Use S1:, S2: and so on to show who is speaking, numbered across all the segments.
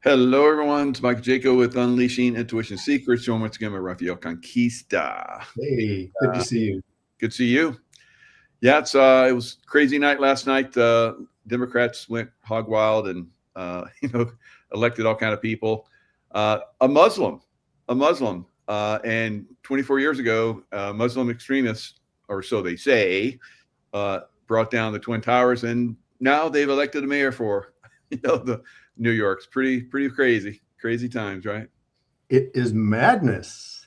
S1: Hello, everyone. It's Mike Jaco with Unleashing Intuition Secrets. Join once again with Rafael Conquista.
S2: Hey, good to see you.
S1: Good to see you. Yeah, it was a crazy night last night. Democrats went hog wild and elected all kind of people. A Muslim, and 24 years ago, Muslim extremists, or so they say, brought down the Twin Towers, and now they've elected a mayor for the New York's pretty crazy times, right?
S2: It is madness.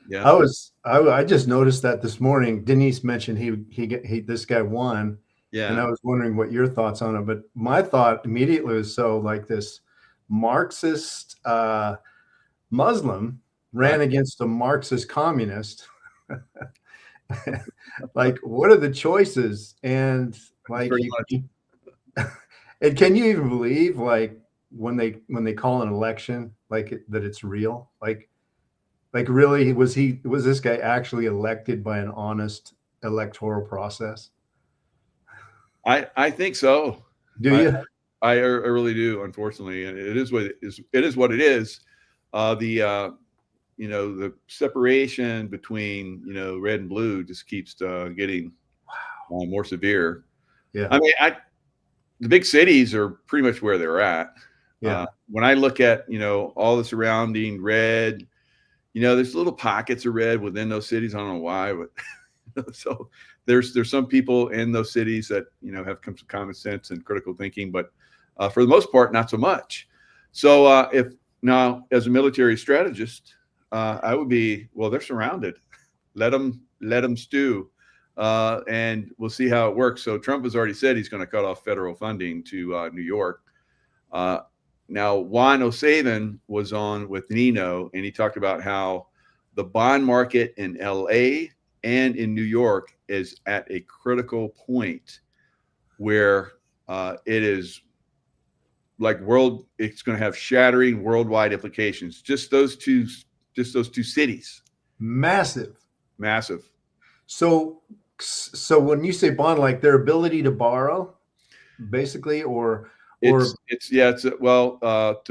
S1: Yeah.
S2: I just noticed that this morning. Denise mentioned he this guy won.
S1: Yeah.
S2: And I was wondering what your thoughts on it. But my thought immediately was, so like this Marxist Muslim ran against a Marxist communist. Like, what are the choices? And like, and can you even believe, like, when they call an election, like that it's real? Like really, was this guy actually elected by an honest electoral process?
S1: I think so.
S2: Do you?
S1: I really do, unfortunately, and it is what it is. It is what it is. The separation between red and blue just keeps getting more severe.
S2: Yeah.
S1: I mean, the big cities are pretty much where they're at.
S2: Yeah.
S1: When I look at all the surrounding red, there's little pockets of red within those cities. I don't know why, but so there's some people in those cities that have some common sense and critical thinking, but for the most part, not so much. So if now, as a military strategist, I would be, well, they're surrounded. Let them stew, and we'll see how it works. So Trump has already said he's going to cut off federal funding to New York. Now, Juan O'Savin was on with Nino, and he talked about how the bond market in LA and in New York is at a critical point where it is like it's going to have shattering worldwide implications. Just those two cities. Massive.
S2: So when you say bond, like their ability to borrow, basically, to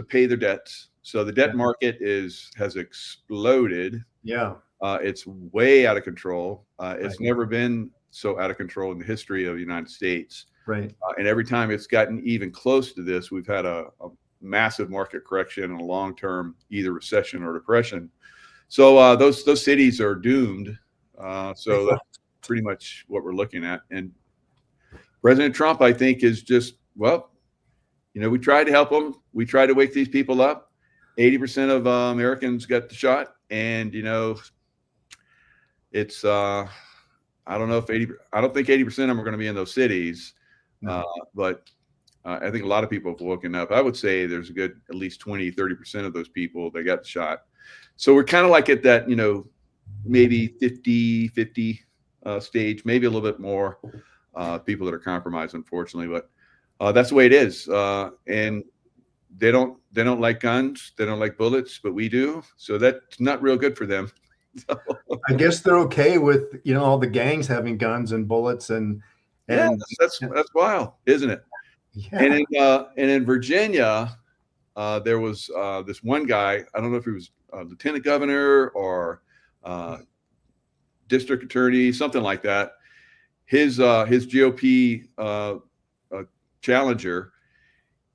S1: pay their debts. So the debt market has exploded.
S2: Yeah.
S1: It's way out of control. It's never been so out of control in the history of the United States.
S2: Right.
S1: And every time it's gotten even close to this, we've had a massive market correction and a long-term either recession or depression. So those cities are doomed. So that's pretty much what we're looking at. And President Trump, I think, is just, we tried to help them. We tried to wake these people up. 80% of Americans got the shot. And, it's, I don't know if I don't think 80% of them are going to be in those cities. But I think a lot of people have woken up. I would say there's at least 20-30% of those people that got the shot. So we're kind of like at that, maybe 50-50 stage, maybe a little bit more people that are compromised, unfortunately. But that's the way it is. And they don't like guns. They don't like bullets, but we do. So that's not real good for them.
S2: I guess they're okay with, all the gangs having guns and bullets and
S1: that's wild, isn't it? Yeah. And in Virginia, there was this one guy. I don't know if he was a lieutenant governor or district attorney, something like that. His GOP challenger,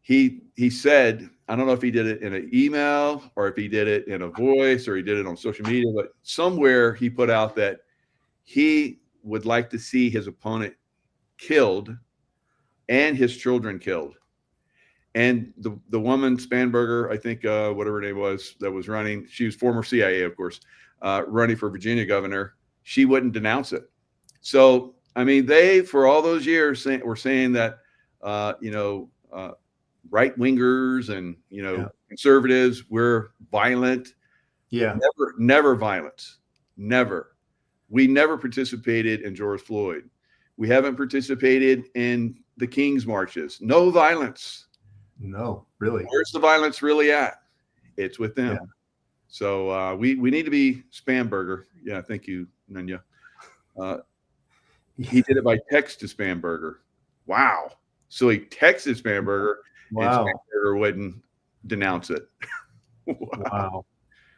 S1: he said, I don't know if he did it in an email or if he did it in a voice or he did it on social media, but somewhere he put out that he would like to see his opponent killed and his children killed. And the woman, Spanberger, I think, whatever her name was, that was running, she was former CIA, of course, running for Virginia governor. She wouldn't denounce it. So, I mean, they, for all those years, were saying that, right-wingers and, conservatives, we're violent.
S2: Yeah.
S1: Never violence. Never. We never participated in George Floyd. We haven't participated in the King's marches. No violence.
S2: No, really.
S1: Where's the violence really at? It's with them.
S2: Yeah.
S1: So we need to be Spanberger. Yeah, thank you, Nunya. He did it by text to Spanberger. Wow. So he texted Spanberger,
S2: wow.
S1: And Spanberger wouldn't denounce it.
S2: Wow.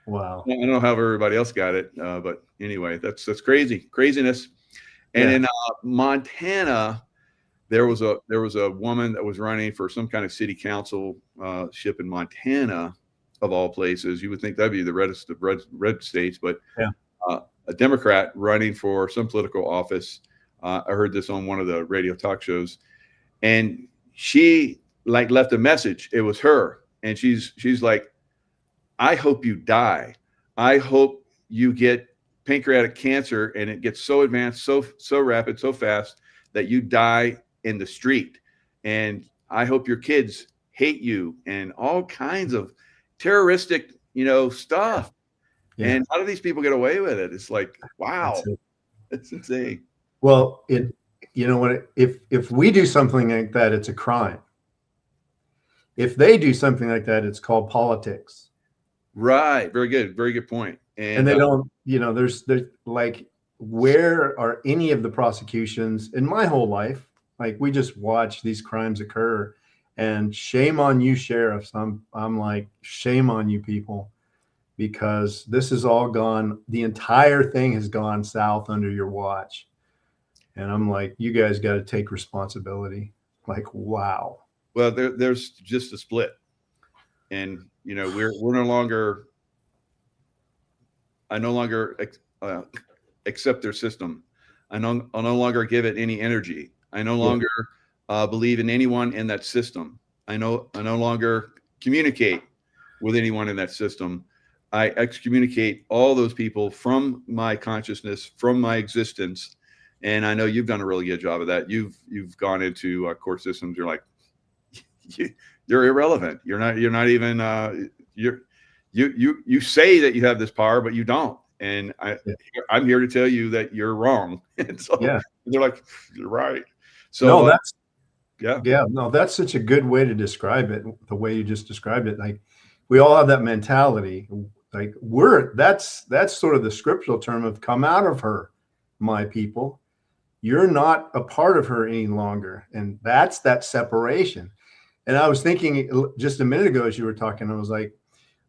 S2: Wow.
S1: I don't know how everybody else got it, but anyway, that's craziness. And in Montana, there was a woman that was running for some kind of city council ship in Montana, of all places. You would think that'd be the reddest of red states, but a Democrat running for some political office. I heard this on one of the radio talk shows, and she like left a message. It was her, and she's like, I hope you die. I hope you get pancreatic cancer and it gets so advanced, so rapid, so fast that you die in the street. And I hope your kids hate you, and all kinds of terroristic, stuff. Yeah. And how do these people get away with it? It's like, wow, it's insane.
S2: Well, if we do something like that, it's a crime. If they do something like that, it's called politics.
S1: Right. Very good point.
S2: And they don't, there's like, where are any of the prosecutions in my whole life? Like, we just watch these crimes occur, and shame on you, sheriffs. I'm like, shame on you people, because this has all gone, the entire thing has gone south under your watch. And I'm like, you guys got to take responsibility. Like, wow.
S1: Well, there's just a split, and we're no longer. I no longer accept their system. I no longer give it any energy. I no longer believe in anyone in that system. I no longer communicate with anyone in that system. I excommunicate all those people from my consciousness, from my existence. And I know you've done a really good job of that. You've gone into court systems. You're like, you're irrelevant. You're not even. You say that you have this power, but you don't. And I'm here to tell you that you're wrong. And so they're like, you're right. So
S2: no, that's such a good way to describe it. The way you just described it, like, we all have that mentality. Like, that's sort of the scriptural term of come out of her, my people. You're not a part of her any longer. And that's that separation. And I was thinking just a minute ago, as you were talking, I was like,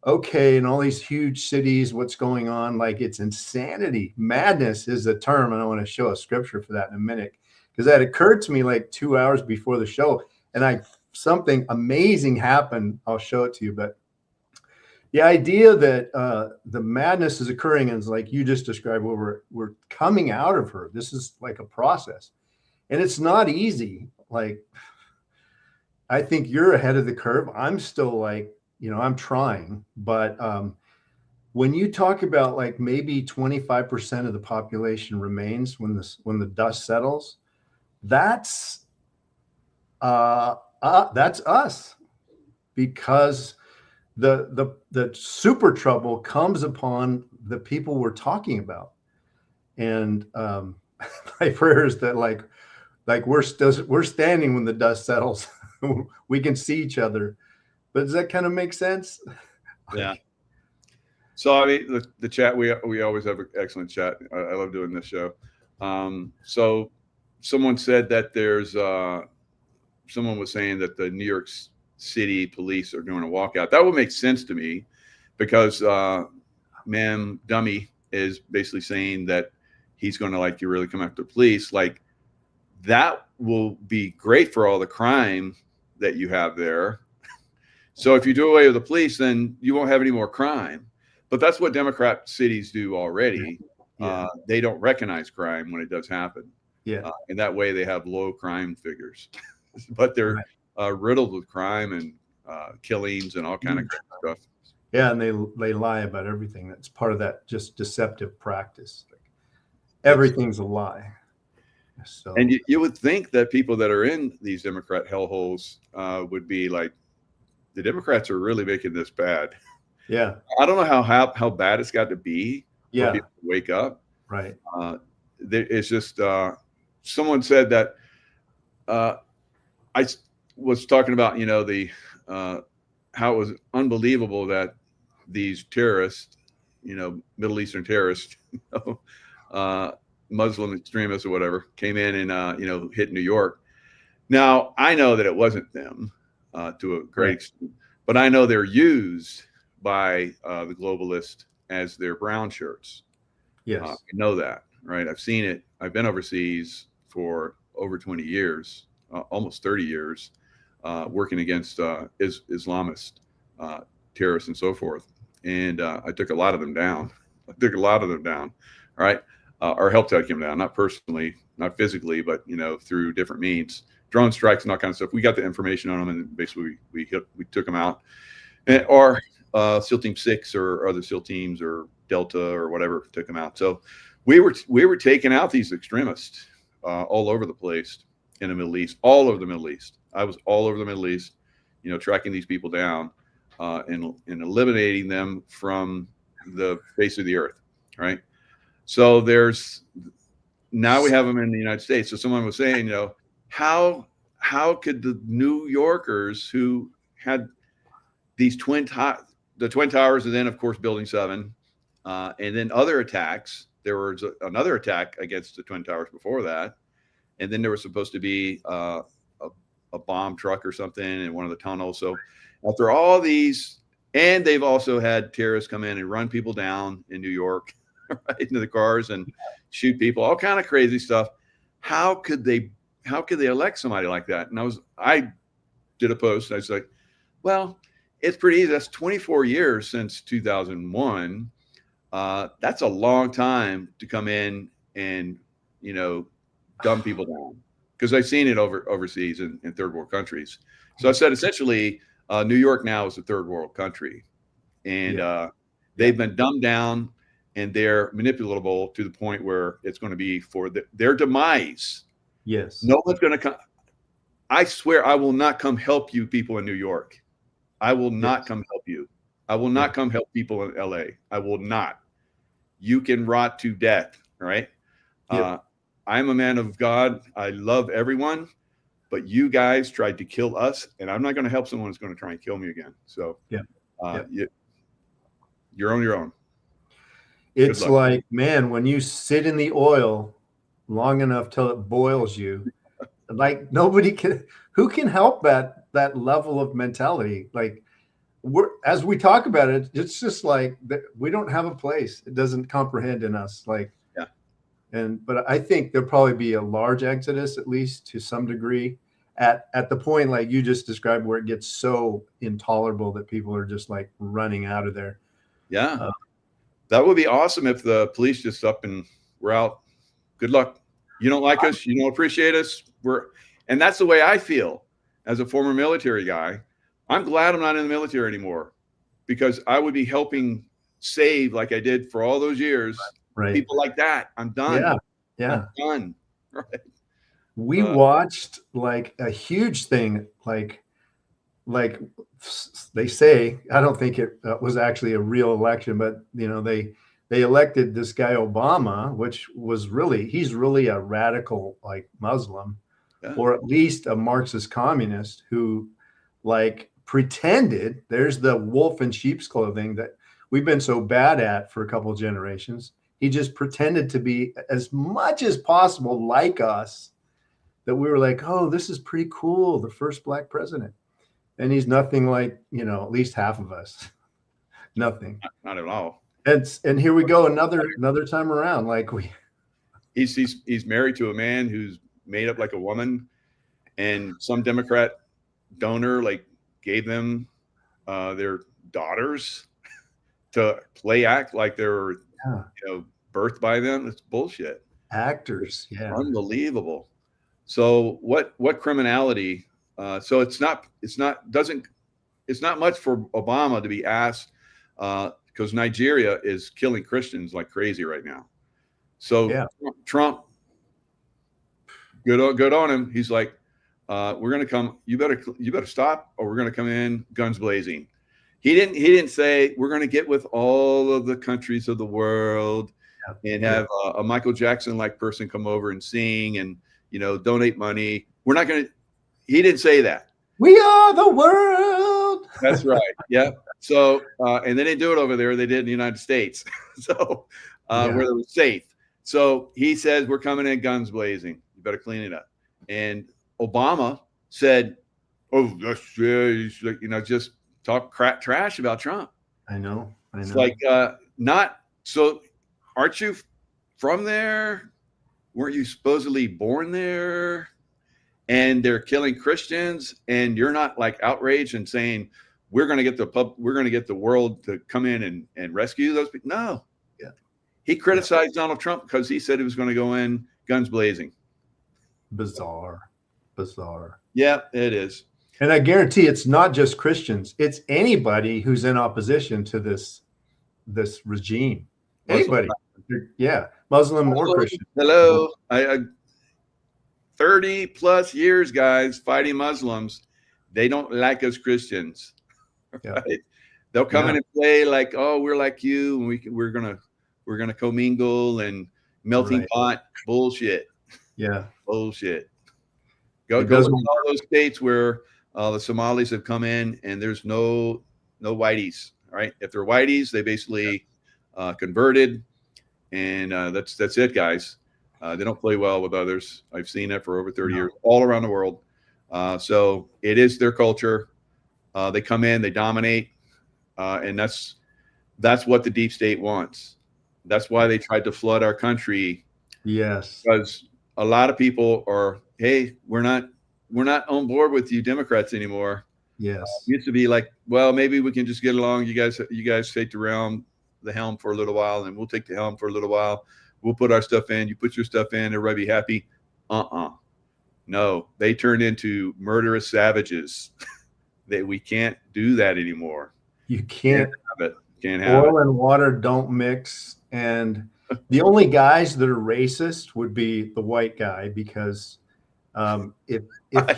S2: okay, in all these huge cities, what's going on? Like, it's insanity. Madness is the term. And I want to show a scripture for that in a minute, because that occurred to me like 2 hours before the show, and something amazing happened. I'll show it to you. But the idea that the madness is occurring, and it's like you just described, where we're coming out of her. This is like a process, and it's not easy. Like, I think you're ahead of the curve. I'm still like, I'm trying, but when you talk about like maybe 25% of the population remains when the dust settles, that's us, because the super trouble comes upon the people we're talking about. And my prayer is that like we're standing when the dust settles. We can see each other. But does that kind of make sense?
S1: Yeah. So I mean, the chat, we always have an excellent chat. I love doing this show. So someone said that there's someone was saying that the New York City police are doing a walkout. That would make sense to me, because Ma'am Dummy is basically saying that he's going to like you really come after the police. Like, that will be great for all the crime that you have there. So if you do away with the police, then you won't have any more crime. But that's what Democrat cities do already. They don't recognize crime when it does happen. And that way they have low crime figures. But they're riddled with crime and killings and all kind of stuff.
S2: Yeah, and they lie about everything. That's part of that just deceptive practice. Like, everything's a lie. So,
S1: and you would think that people that are in these Democrat hellholes would be like, the Democrats are really making this bad.
S2: Yeah.
S1: I don't know how bad it's got to be for people to wake up.
S2: Right.
S1: It's just someone said that I was talking about, how it was unbelievable that these terrorists, Middle Eastern terrorists, Muslim extremists or whatever, came in and, hit New York. Now, I know that it wasn't them to a great extent, but I know they're used by the globalists as their brown shirts.
S2: Yes.
S1: I know that, right? I've seen it. I've been overseas for over 20 years, almost 30 years, working against Islamist terrorists and so forth. And I took a lot of them down. All right. Or helped take them down, not personally, not physically, but, you know, through different means, drone strikes and all kinds of stuff. We got the information on them, and basically we took them out. And, or SEAL Team 6 or other SEAL teams or Delta or whatever took them out. So we were taking out these extremists all over the place in the Middle East, all over the Middle East. I was all over the Middle East, you know, tracking these people down and eliminating them from the face of the earth, right? So now we have them in the United States. So someone was saying, you know, how could the New Yorkers who had these the Twin Towers, and then of course Building 7, and then other attacks. There was another attack against the Twin Towers before that, and then there was supposed to be a bomb truck or something in one of the tunnels. So after all these, and they've also had terrorists come in and run people down in New York, right into the cars and shoot people, all kind of crazy stuff. How could they elect somebody like that? And I did a post. I was like, well, it's pretty easy. That's 24 years since 2001. That's a long time to come in and, you know, dumb people down, because I've seen it overseas in third world countries. So I said, essentially, New York now is a third world country, and they've been dumbed down, and they're manipulatable to the point where it's going to be for their demise.
S2: Yes.
S1: No one's going to come. I swear I will not come help you people in New York. I will not come help you. I will not come help people in LA. I will not. You can rot to death, right? I'm a man of God. I love everyone, but you guys tried to kill us, and I'm not going to help someone who's going to try and kill me again. So you're on your own.
S2: It's like, man, when you sit in the oil long enough till it boils you, like who can help that level of mentality? Like, as we talk about it, it's just like we don't have a place. It doesn't comprehend in us. Like, but I think there'll probably be a large exodus, at least to some degree, at the point like you just described, where it gets so intolerable that people are just like running out of there.
S1: Yeah. That would be awesome if the police just up and we're out. Good luck. You don't like us. You don't appreciate us. And that's the way I feel as a former military guy. I'm glad I'm not in the military anymore, because I would be helping save, like I did for all those years, people like that. I'm done. I'm done. Right.
S2: We watched like a huge thing, like they say, I don't think it was actually a real election, but you know, they elected this guy Obama, which was he's really a radical, like Muslim, or at least a Marxist communist who like pretended. There's the wolf in sheep's clothing that we've been so bad at for a couple of generations. He just pretended to be as much as possible like us, that we were like, oh, this is pretty cool, the first black president. And he's nothing like, you know, at least half of us. Nothing.
S1: Not at all.
S2: And here we go, another time around. Like
S1: he's married to a man who's made up like a woman, and some Democrat donor like gave them their daughters to act like they were you know, birthed by them. It's bullshit.
S2: Actors.
S1: Unbelievable. So what criminality? So it's not much for Obama to be asked, because Nigeria is killing Christians like crazy right now. So Trump, good on him. He's like, we're going to come. You better stop, or we're going to come in guns blazing. He didn't say we're going to get with all of the countries of the world and have a Michael Jackson like person come over and sing and, you know, donate money. We're not going to. He didn't say that. We are the world. That's right. Yeah. So, and they didn't do it over there. They did in the United States. So, where it was safe. So he says, we're coming in guns blazing. You better clean it up. And Obama said, oh, that's, you know, just talk trash about Trump.
S2: I know.
S1: It's like not so. Aren't you from there? Weren't you supposedly born there? And they're killing Christians, and you're not like outraged and saying we're going to get the world to come in and rescue those people. No.
S2: Yeah.
S1: He criticized Donald Trump because he said he was going to go in guns blazing.
S2: Bizarre.
S1: Yeah, it is.
S2: And I guarantee it's not just Christians. It's anybody who's in opposition to this regime. Anybody. Yeah. Muslim or Christian.
S1: Hello. I 30 plus years, guys, fighting Muslims. They don't like us Christians.
S2: Yeah.
S1: Right? They'll come in and play like, oh, we're like you, and we're gonna commingle and melting pot. Bullshit.
S2: Yeah.
S1: Bullshit. Go to all those states where the Somalis have come in, and there's no whiteys. Right? If they're whiteys, they basically converted, and that's it, guys. They don't play well with others. I've seen it for over 30 years, all around the world. So it is their culture. They come in, they dominate, and that's what the deep state wants. That's why they tried to flood our country.
S2: Yes,
S1: because a lot of people are, hey, we're not on board with you Democrats anymore.
S2: Yes,
S1: used to be like, well, maybe we can just get along. You guys take the helm for a little while, and we'll take the helm for a little while. We'll put our stuff in. You put your stuff in. Everybody be happy. No, they turned into murderous savages. That we can't do that anymore.
S2: You can't
S1: have it. Can't have
S2: oil and water don't mix. And the only guys that are racist would be the white guy, because if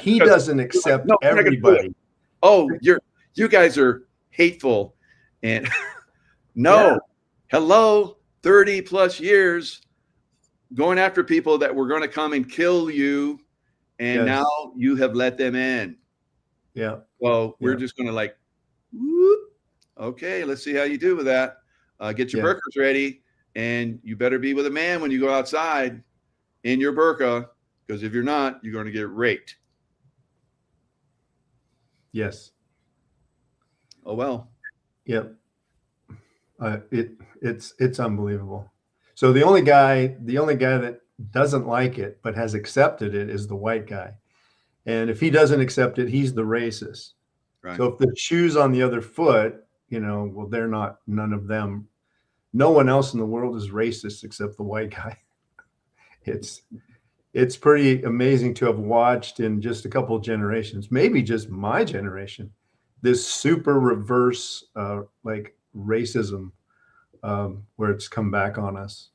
S2: he doesn't accept everybody,
S1: oh, you guys are hateful, and hello, 30 plus years going after people that were going to come and kill you, and now you have let them in.
S2: Yeah.
S1: Well, we're just going to like, whoop, okay, let's see how you do with that. Get your burqas ready, and you better be with a man when you go outside in your burqa, because if you're not, you're going to get raped.
S2: Yes.
S1: Oh, well.
S2: Yep. It's unbelievable. So the only guy that doesn't like it but has accepted it is the white guy. And if he doesn't accept it, he's the racist. Right. So if the shoe's on the other foot, well, they're not, none of them, no one else in the world is racist except the white guy. It's pretty amazing to have watched in just a couple of generations, maybe just my generation, this super reverse, like racism, where it's come back on us,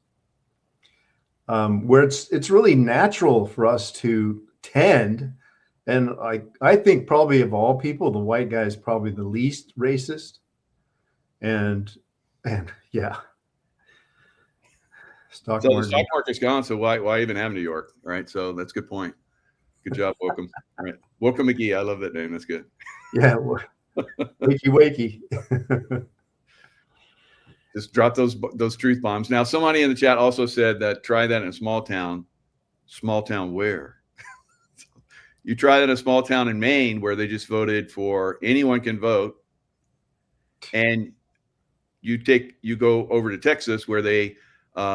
S2: where it's really natural for us to tend. And I think probably of all people, the white guy is probably the least racist. And yeah.
S1: So the stock market's gone. So why even have New York? Right. So that's a good point. Good job, Welcome. All right. Welcome McGee. I love that name. That's good.
S2: Yeah. Wakey.
S1: Just drop those truth bombs. Now, somebody in the chat also said that try that in a small town. Small town where? You try that in a small town in Maine where they just voted for anyone can vote. And you go over to Texas where they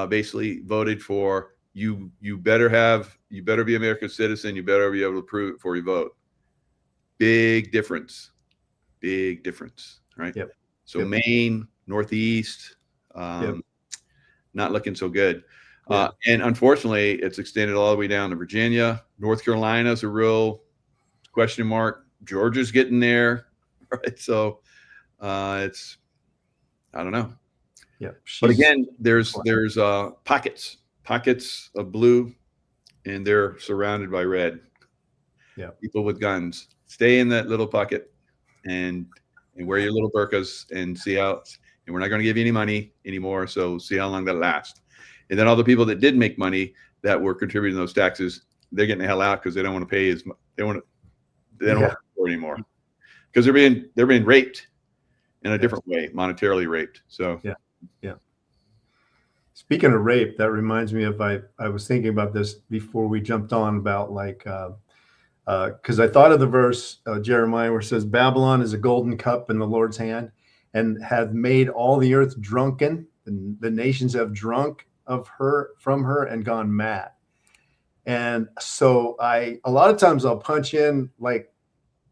S1: basically voted for you better be an American citizen. You better be able to prove it before you vote. Big difference, right?
S2: Yep.
S1: So Maine, Northeast, not looking so good. And unfortunately, it's extended all the way down to Virginia. North Carolina's a real question mark. Georgia's getting there, right? So it's, I don't know.
S2: Yeah.
S1: But again, there's pockets of blue, and they're surrounded by red.
S2: Yeah.
S1: People with guns. Stay in that little pocket and wear your little burqas and see how. And we're not going to give you any money anymore. So see how long that lasts. And then all the people that did make money that were contributing those taxes, they're getting the hell out because they don't want to pay as much. They don't want to support anymore because they're being raped in a different way, monetarily raped. So
S2: yeah. Speaking of rape, that reminds me of I was thinking about this before we jumped on about like because I thought of the verse, Jeremiah, where it says, Babylon is a golden cup in the Lord's hand and hath made all the earth drunken. And the nations have drunk of her, from her, and gone mad. And so a lot of times I'll punch in like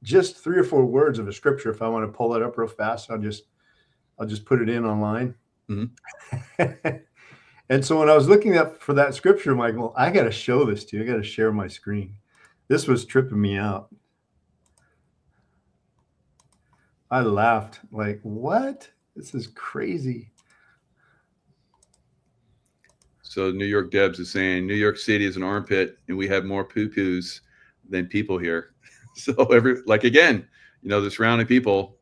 S2: just 3 or 4 words of a scripture. If I want to pull it up real fast, I'll just put it in online. Mm-hmm. And so when I was looking up for that scripture, I'm like, well, I got to show this to you. I got to share my screen. This was tripping me out. I laughed like, what? This is crazy.
S1: So New York Debs is saying New York City is an armpit and we have more poo-poos than people here. So again, the surrounding people,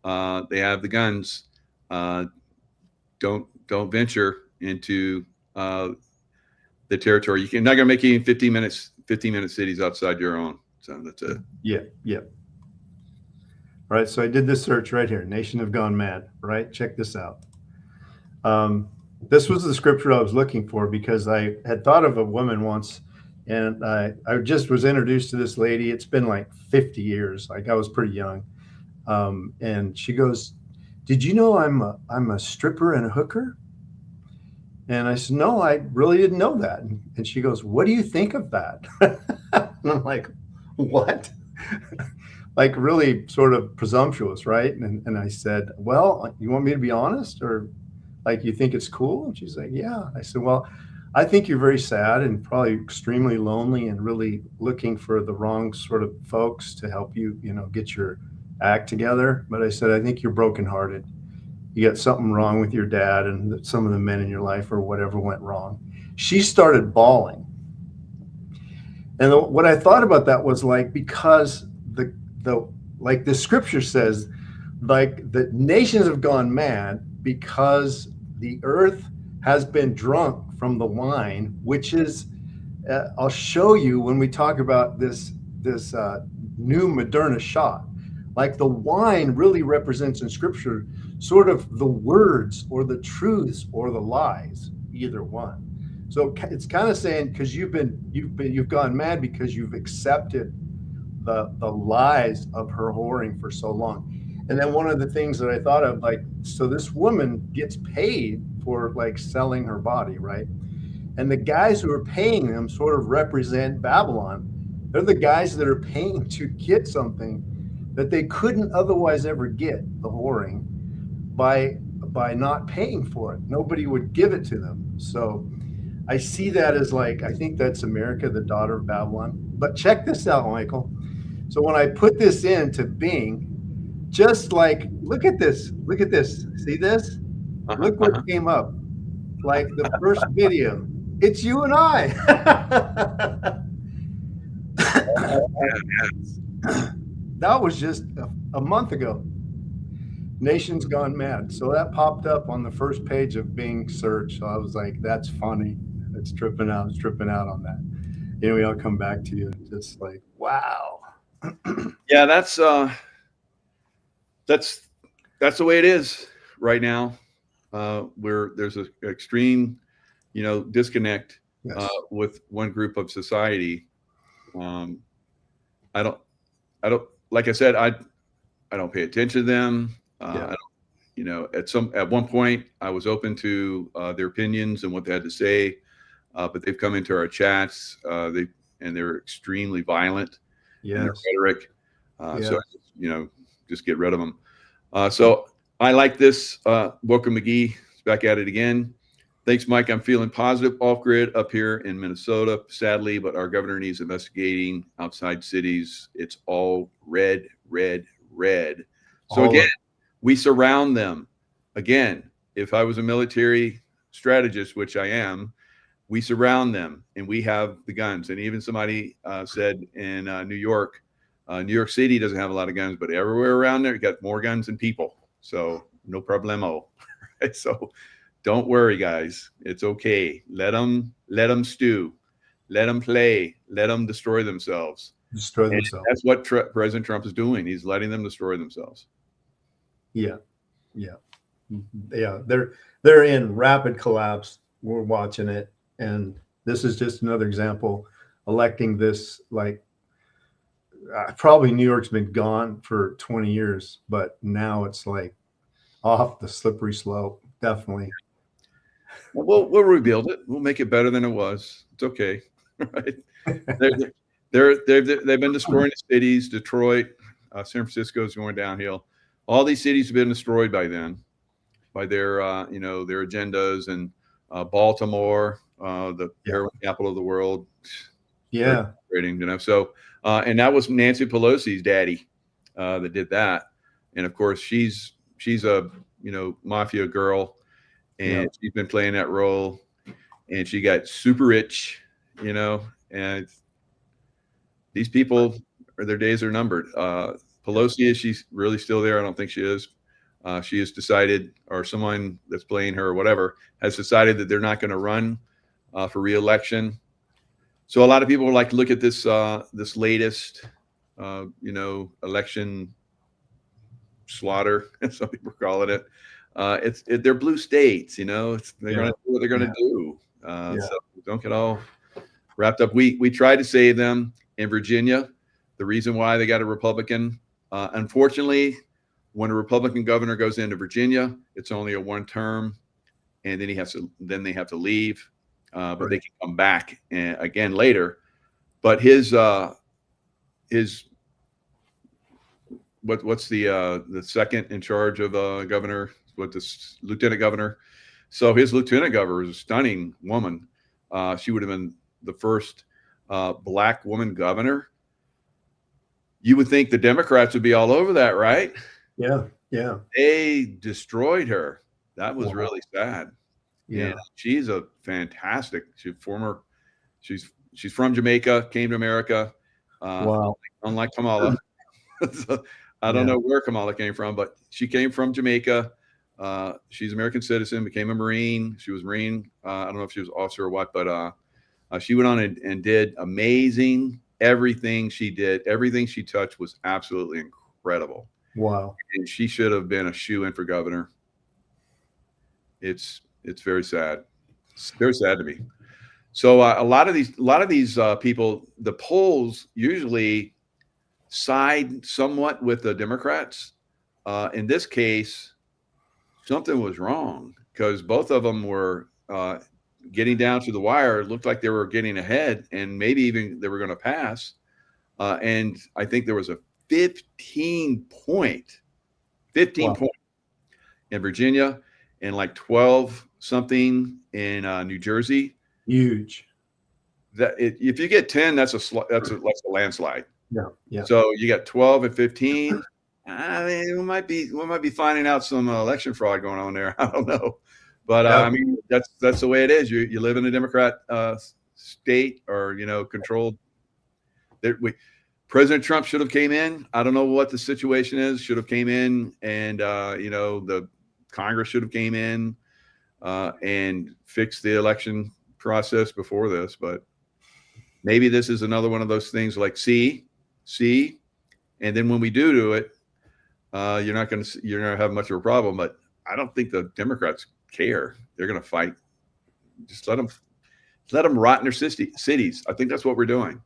S1: they have the guns. Don't venture into the territory. You're not going to make even 15-minute cities outside your own. So that's it.
S2: Yeah. All right. So I did this search right here. Nation have gone mad. Right. Check this out. This was the scripture I was looking for because I had thought of a woman once, and I just was introduced to this lady. It's been like 50 years. Like I was pretty young. And she goes, did you know I'm a stripper and a hooker? And I said, no, I really didn't know that. And she goes, what do you think of that? And I'm like, what? Like really sort of presumptuous, right? And I said, well, you want me to be honest, or like you think it's cool? And she's like, yeah. I said, well, I think you're very sad and probably extremely lonely and really looking for the wrong sort of folks to help you, get your act together. But I said, I think you're brokenhearted. You got something wrong with your dad and some of the men in your life or whatever went wrong. She started bawling. And what I thought about that was like, because like the scripture says, like the nations have gone mad because the earth has been drunk from the wine, which is, I'll show you when we talk about this new Moderna shot. Like the wine really represents in scripture sort of the words or the truths or the lies, either one. So it's kind of saying, because you've gone mad because you've accepted the lies of her whoring for so long. And then one of the things that I thought of, like, so this woman gets paid for like selling her body, right? And the guys who are paying them sort of represent Babylon. They're the guys that are paying to get something that they couldn't otherwise ever get, the whoring, by not paying for it. Nobody would give it to them. So I see that as like, I think that's America, the daughter of Babylon. But check this out, Michael. So when I put this into Bing, just like, look at this. See this? Look what came up. Like the first video. It's you and I. That was just a month ago. Nation's gone mad. So that popped up on the first page of Bing search. So I was like, that's funny. It's tripping out. It's tripping out on that. Anyway, I'll come back to you. Just like, wow.
S1: Yeah, that's the way it is right now. Where there's an extreme, disconnect with one group of society. I don't, like I said, I don't pay attention to them. I don't, at one point I was open to their opinions and what they had to say, but they've come into our chats. They're extremely violent in their rhetoric. So just get rid of them. So I like this. Welcome McGee is back at it again. Thanks, Mike. I'm feeling positive off-grid up here in Minnesota, sadly, but our governor needs investigating outside cities. It's all red. So again, we surround them. Again, if I was a military strategist, which I am, we surround them and we have the guns. And even somebody said in New York City doesn't have a lot of guns, but everywhere around there, you got more guns than people. So no problemo. So don't worry, guys. It's okay. Let them stew. Let them play. Let them destroy themselves. That's what President Trump is doing. He's letting them destroy themselves.
S2: Yeah. They're in rapid collapse. We're watching it, and this is just another example. Electing this like probably New York's been gone for 20 years, but now it's like off the slippery slope. Definitely.
S1: We'll rebuild it. We'll make it better than it was. It's okay, right? They've been destroying the cities. Detroit, San Francisco is going downhill. All these cities have been destroyed by then, by their their agendas. And Baltimore, the heroin capital of the world.
S2: Yeah.
S1: So and that was Nancy Pelosi's daddy that did that. And of course, she's a mafia girl, and she's been playing that role, and she got super rich, and these people, their days are numbered. Pelosi, is she really still there? I don't think she is. She has decided, or someone that's playing her or whatever has decided that they're not going to run for re-election. So a lot of people like to look at this this latest election slaughter, some people call it. They're blue states, they're going to do what they're going to do. So don't get all wrapped up. We tried to save them in Virginia. The reason why they got a Republican, unfortunately, when a Republican governor goes into Virginia, it's only a one term, and then they have to leave, but they can come back again later. But his what's the second in charge of governor? What this lieutenant governor? So his lieutenant governor is a stunning woman. She would have been the first black woman governor. You would think the Democrats would be all over that, right?
S2: Yeah, yeah.
S1: They destroyed her. That was really sad.
S2: Yeah,
S1: and she's a fantastic. She's from Jamaica, came to America.
S2: Wow.
S1: Unlike Kamala. So, I don't know where Kamala came from, but she came from Jamaica. She's an American citizen, became a Marine. She was Marine. I don't know if she was officer or what, but she went on and did amazing. Everything she did, everything she touched was absolutely incredible.
S2: Wow.
S1: And she should have been a shoo-in for governor. It's very sad. It's very sad to me. So a lot of these people, the polls usually side somewhat with the Democrats. In this case, something was wrong because both of them were getting down to the wire. It looked like they were getting ahead, and maybe even they were going to pass. And I think there was a 15 point in Virginia, and like 12 something in New Jersey.
S2: Huge.
S1: If you get 10, that's a landslide.
S2: Yeah.
S1: So you got 12 and 15. I mean, we might be finding out some election fraud going on there. I don't know, but I mean, that's the way it is. You live in a Democrat state, or controlled. President Trump should have came in. I don't know what the situation is. Should have came in, and the Congress should have came in and fixed the election process before this. But maybe this is another one of those things like see, and then when we do it, you're not going to have much of a problem. But I don't think the Democrats care. They're going to fight. Just let them rot in their cities. I think that's what we're doing.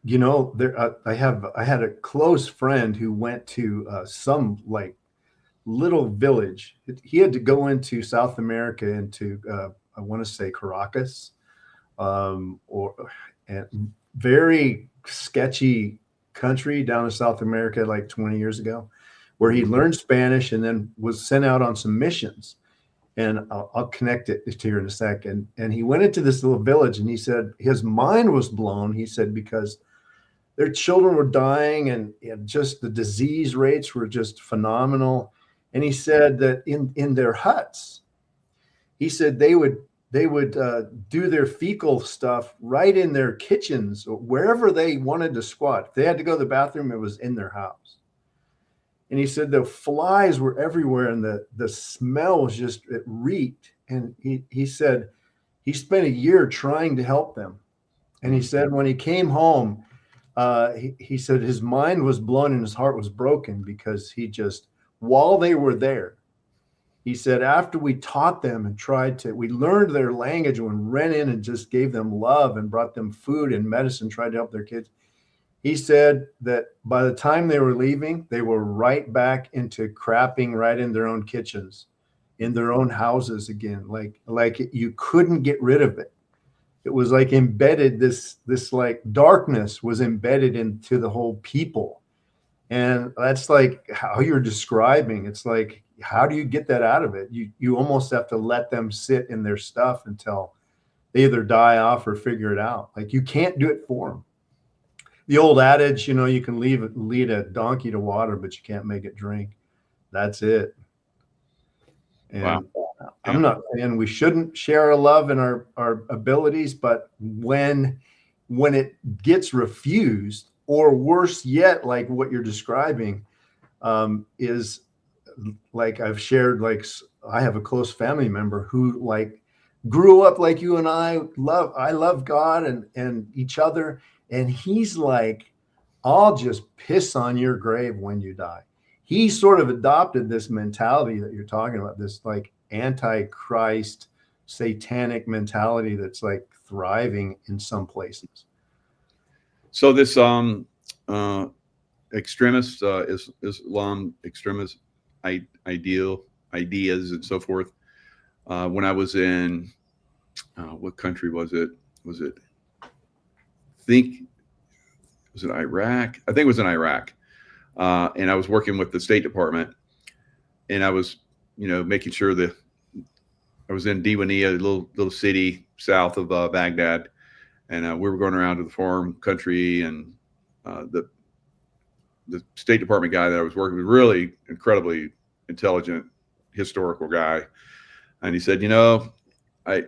S2: I had a close friend who went to some like little village. He had to go into South America, into I want to say Caracas, and very sketchy country down in South America, like 20 years ago, where he learned Spanish and then was sent out on some missions. And I'll connect it to here in a second. And he went into this little village, and he said his mind was blown. He said because their children were dying, and just the disease rates were just phenomenal. And he said that in their huts, he said they would do their fecal stuff right in their kitchens, or wherever they wanted to squat. If they had to go to the bathroom, it was in their house. And he said the flies were everywhere, and the smell was just, it reeked. And he said he spent a year trying to help them. And he said when he came home, he said his mind was blown and his heart was broken, because while they were there, he said, after we taught them and we learned their language and ran in and just gave them love and brought them food and medicine, tried to help their kids. He said that by the time they were leaving, they were right back into crapping right in their own kitchens, in their own houses again. Like you couldn't get rid of it. It was like embedded, this like darkness was embedded into the whole people. And that's like how you're describing. It's like, how do you get that out of it? You almost have to let them sit in their stuff until they either die off or figure it out. Like, you can't do it for them. The old adage, you know, you can lead a donkey to water, but you can't make it drink. That's it. And
S1: Wow.
S2: I'm not saying we shouldn't share our love and our abilities, but when it gets refused, or worse yet, like what you're describing, is like I've shared, like I have a close family member who like grew up like you and I love God and each other. And he's like, I'll just piss on your grave when you die. He sort of adopted this mentality that you're talking about, this like anti-Christ satanic mentality that's like thriving in some places.
S1: So this extremist Islam extremist ideas and so forth. When I was in what country was it? Was it Iraq? I think it was in Iraq. And I was working with the State Department, and I was, making sure that I was in Diwania, a little city south of Baghdad, and we were going around to the farm country, and the State Department guy that I was working with, really incredibly intelligent, historical guy, and he said, I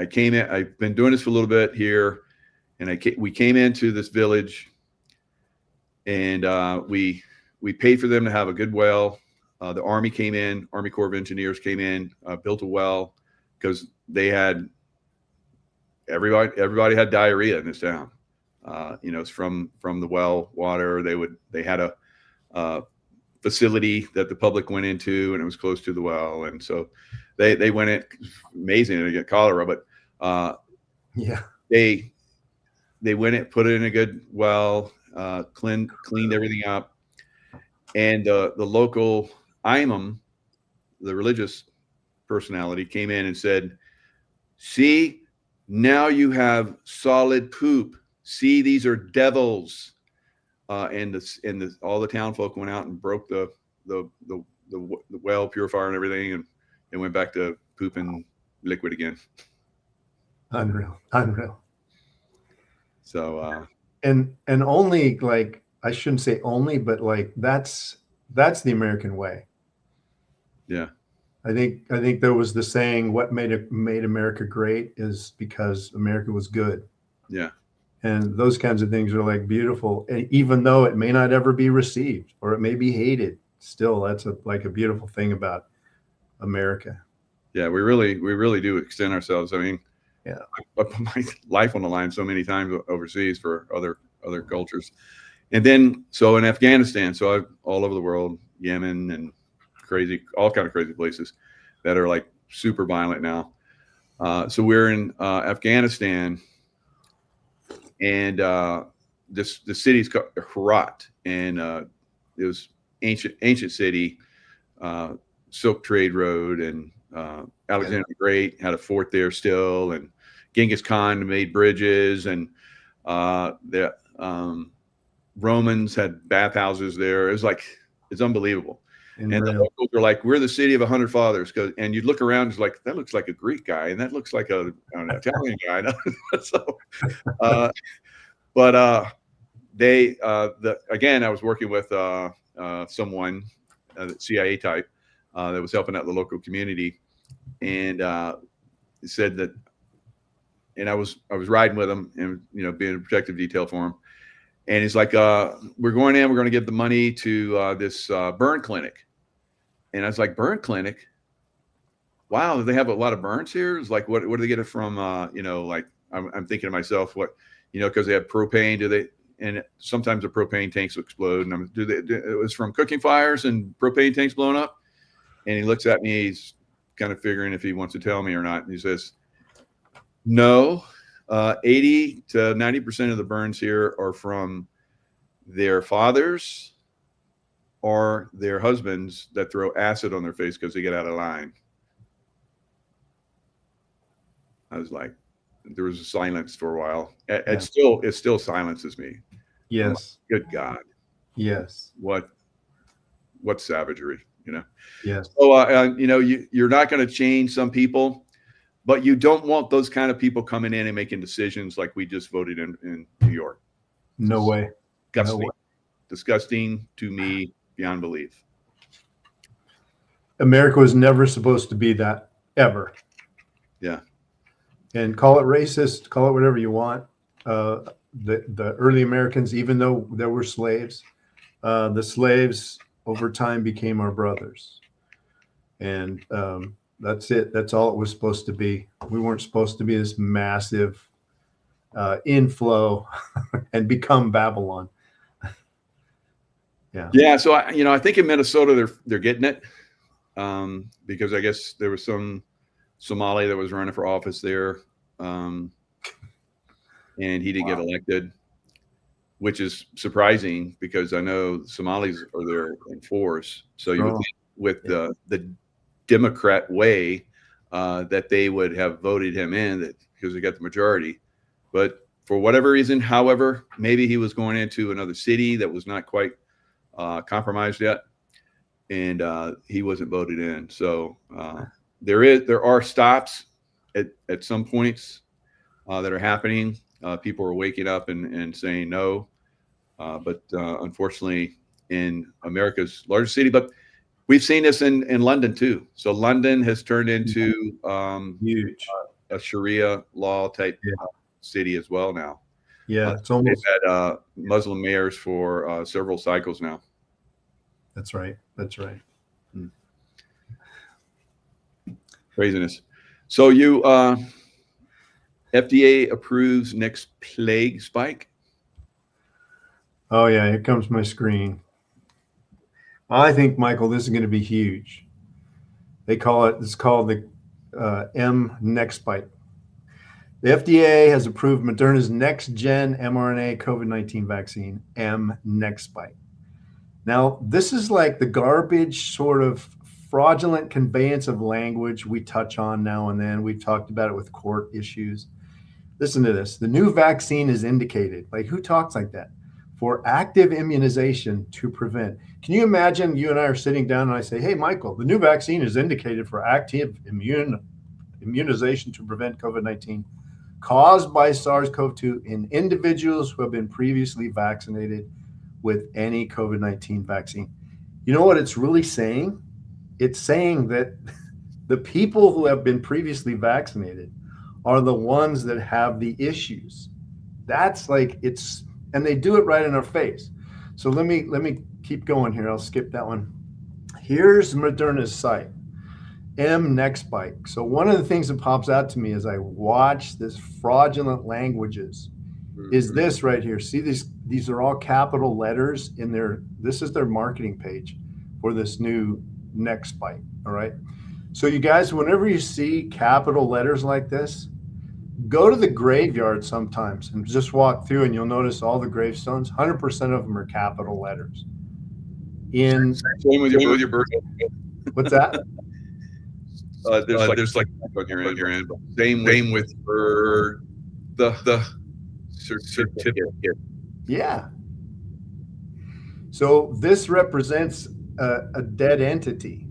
S1: came in. I've been doing this for a little bit here, and we came into this village, and we paid for them to have a good well. The Army came in, Army Corps of Engineers came in, built a well, because they had everybody had diarrhea in this town. It's from the well water. They had a facility that the public went into, and it was close to the well, and so they went in. Amazing to get cholera, but they went in, put it in a good well, cleaned everything up, and the local imam, the religious personality, came in and said, "See, now you have solid poop. See, these are devils." And all the town folk went out and broke the well purifier and everything, and they went back to pooping liquid again.
S2: Unreal.
S1: So
S2: and only, like, I shouldn't say only, but like that's the American way.
S1: Yeah.
S2: I think there was the saying, what made America great is because America was good.
S1: Yeah.
S2: And those kinds of things are like beautiful. And even though it may not ever be received, or it may be hated, still that's a beautiful thing about America.
S1: Yeah, we really do extend ourselves. I mean,
S2: yeah,
S1: I put my life on the line so many times overseas for other cultures. And then, so in Afghanistan, so I've all over the world, Yemen and all kind of crazy places that are like super violent now. So we're in Afghanistan, and the city's called Herat, and it was ancient city, Silk Trade Road, and Alexander the Great had a fort there still, and Genghis Khan made bridges, and the Romans had bathhouses there. It's unbelievable. And the locals are like, we're the city of 100 fathers. And you look around, it's like, that looks like a Greek guy, and that looks like an Italian guy. So, but again, I was working with someone, CIA type, that was helping out the local community, and he said that, and I was riding with him, and being a protective detail for him. And he's like, we're going to give the money to this burn clinic. And I was like, burn clinic? Wow, do they have a lot of burns here? It's like, what do they get it from? Like, I'm thinking to myself, what, because they have propane, and sometimes the propane tanks will explode. And it was from cooking fires and propane tanks blowing up? And he looks at me, he's kind of figuring if he wants to tell me or not. And he says, no, 80 to 90% of the burns here are from their fathers or their husbands that throw acid on their face because they get out of line. I was like, there was a silence for a while. It still silences me.
S2: Yes.
S1: Good God.
S2: Yes.
S1: What savagery, you know?
S2: Yes.
S1: So, you know, you're not going to change some people, but you don't want those kind of people coming in and making decisions like we just voted in New York.
S2: No way.
S1: Disgusting.
S2: No way.
S1: Disgusting to me beyond belief.
S2: America was never supposed to be that, ever.
S1: Yeah.
S2: And call it racist, call it whatever you want. The early Americans, even though there were slaves, the slaves over time became our brothers. And that's it. That's all it was supposed to be. We weren't supposed to be this massive inflow and become Babylon. Yeah.
S1: Yeah. So, I think in Minnesota, they're getting it because I guess there was some Somali that was running for office there, and he didn't get elected, which is surprising because I know Somalis are there in force. So you would think with the Democrat way that they would have voted him in because they got the majority. But for whatever reason, however, maybe he was going into another city that was not quite compromised yet, and he wasn't voted in. So there are stops at some points that are happening. People are waking up and saying no, but unfortunately, in America's largest city, but we've seen this in London too. So London has turned into
S2: huge
S1: a Sharia law type city as well now.
S2: Yeah, it's almost
S1: they've had Muslim mayors for several cycles now.
S2: That's right. That's right.
S1: Craziness. So you FDA approves next plague spike.
S2: Oh yeah, here comes my screen. I think, Michael, this is going to be huge. It's called the M next spike. The FDA has approved Moderna's next-gen mRNA COVID-19 vaccine, M next spike. Now, this is like the garbage sort of fraudulent conveyance of language we touch on now and then. We've talked about it with court issues. Listen to this. The new vaccine is indicated. Like, who talks like that? For active immunization to prevent. Can you imagine you and I are sitting down and I say, hey, Michael, the new vaccine is indicated for active immunization to prevent COVID-19 caused by SARS-CoV-2 in individuals who have been previously vaccinated with any COVID-19 vaccine. You know what it's really saying? It's saying that the people who have been previously vaccinated are the ones that have the issues. That's like and they do it right in our face. So let me keep going here. I'll skip that one. Here's Moderna's site, M next spike. So one of the things that pops out to me as I watch this fraudulent languages is this right here. See, these are all capital letters in their, this is their marketing page for this new next spike. All right. So you guys, whenever you see capital letters like this, go to the graveyard sometimes and just walk through and you'll notice all the gravestones, 100% of them are capital letters. Same with your birthday. What's that?
S1: There's like on your end. Same with the certificate.
S2: Yeah. So this represents a dead entity.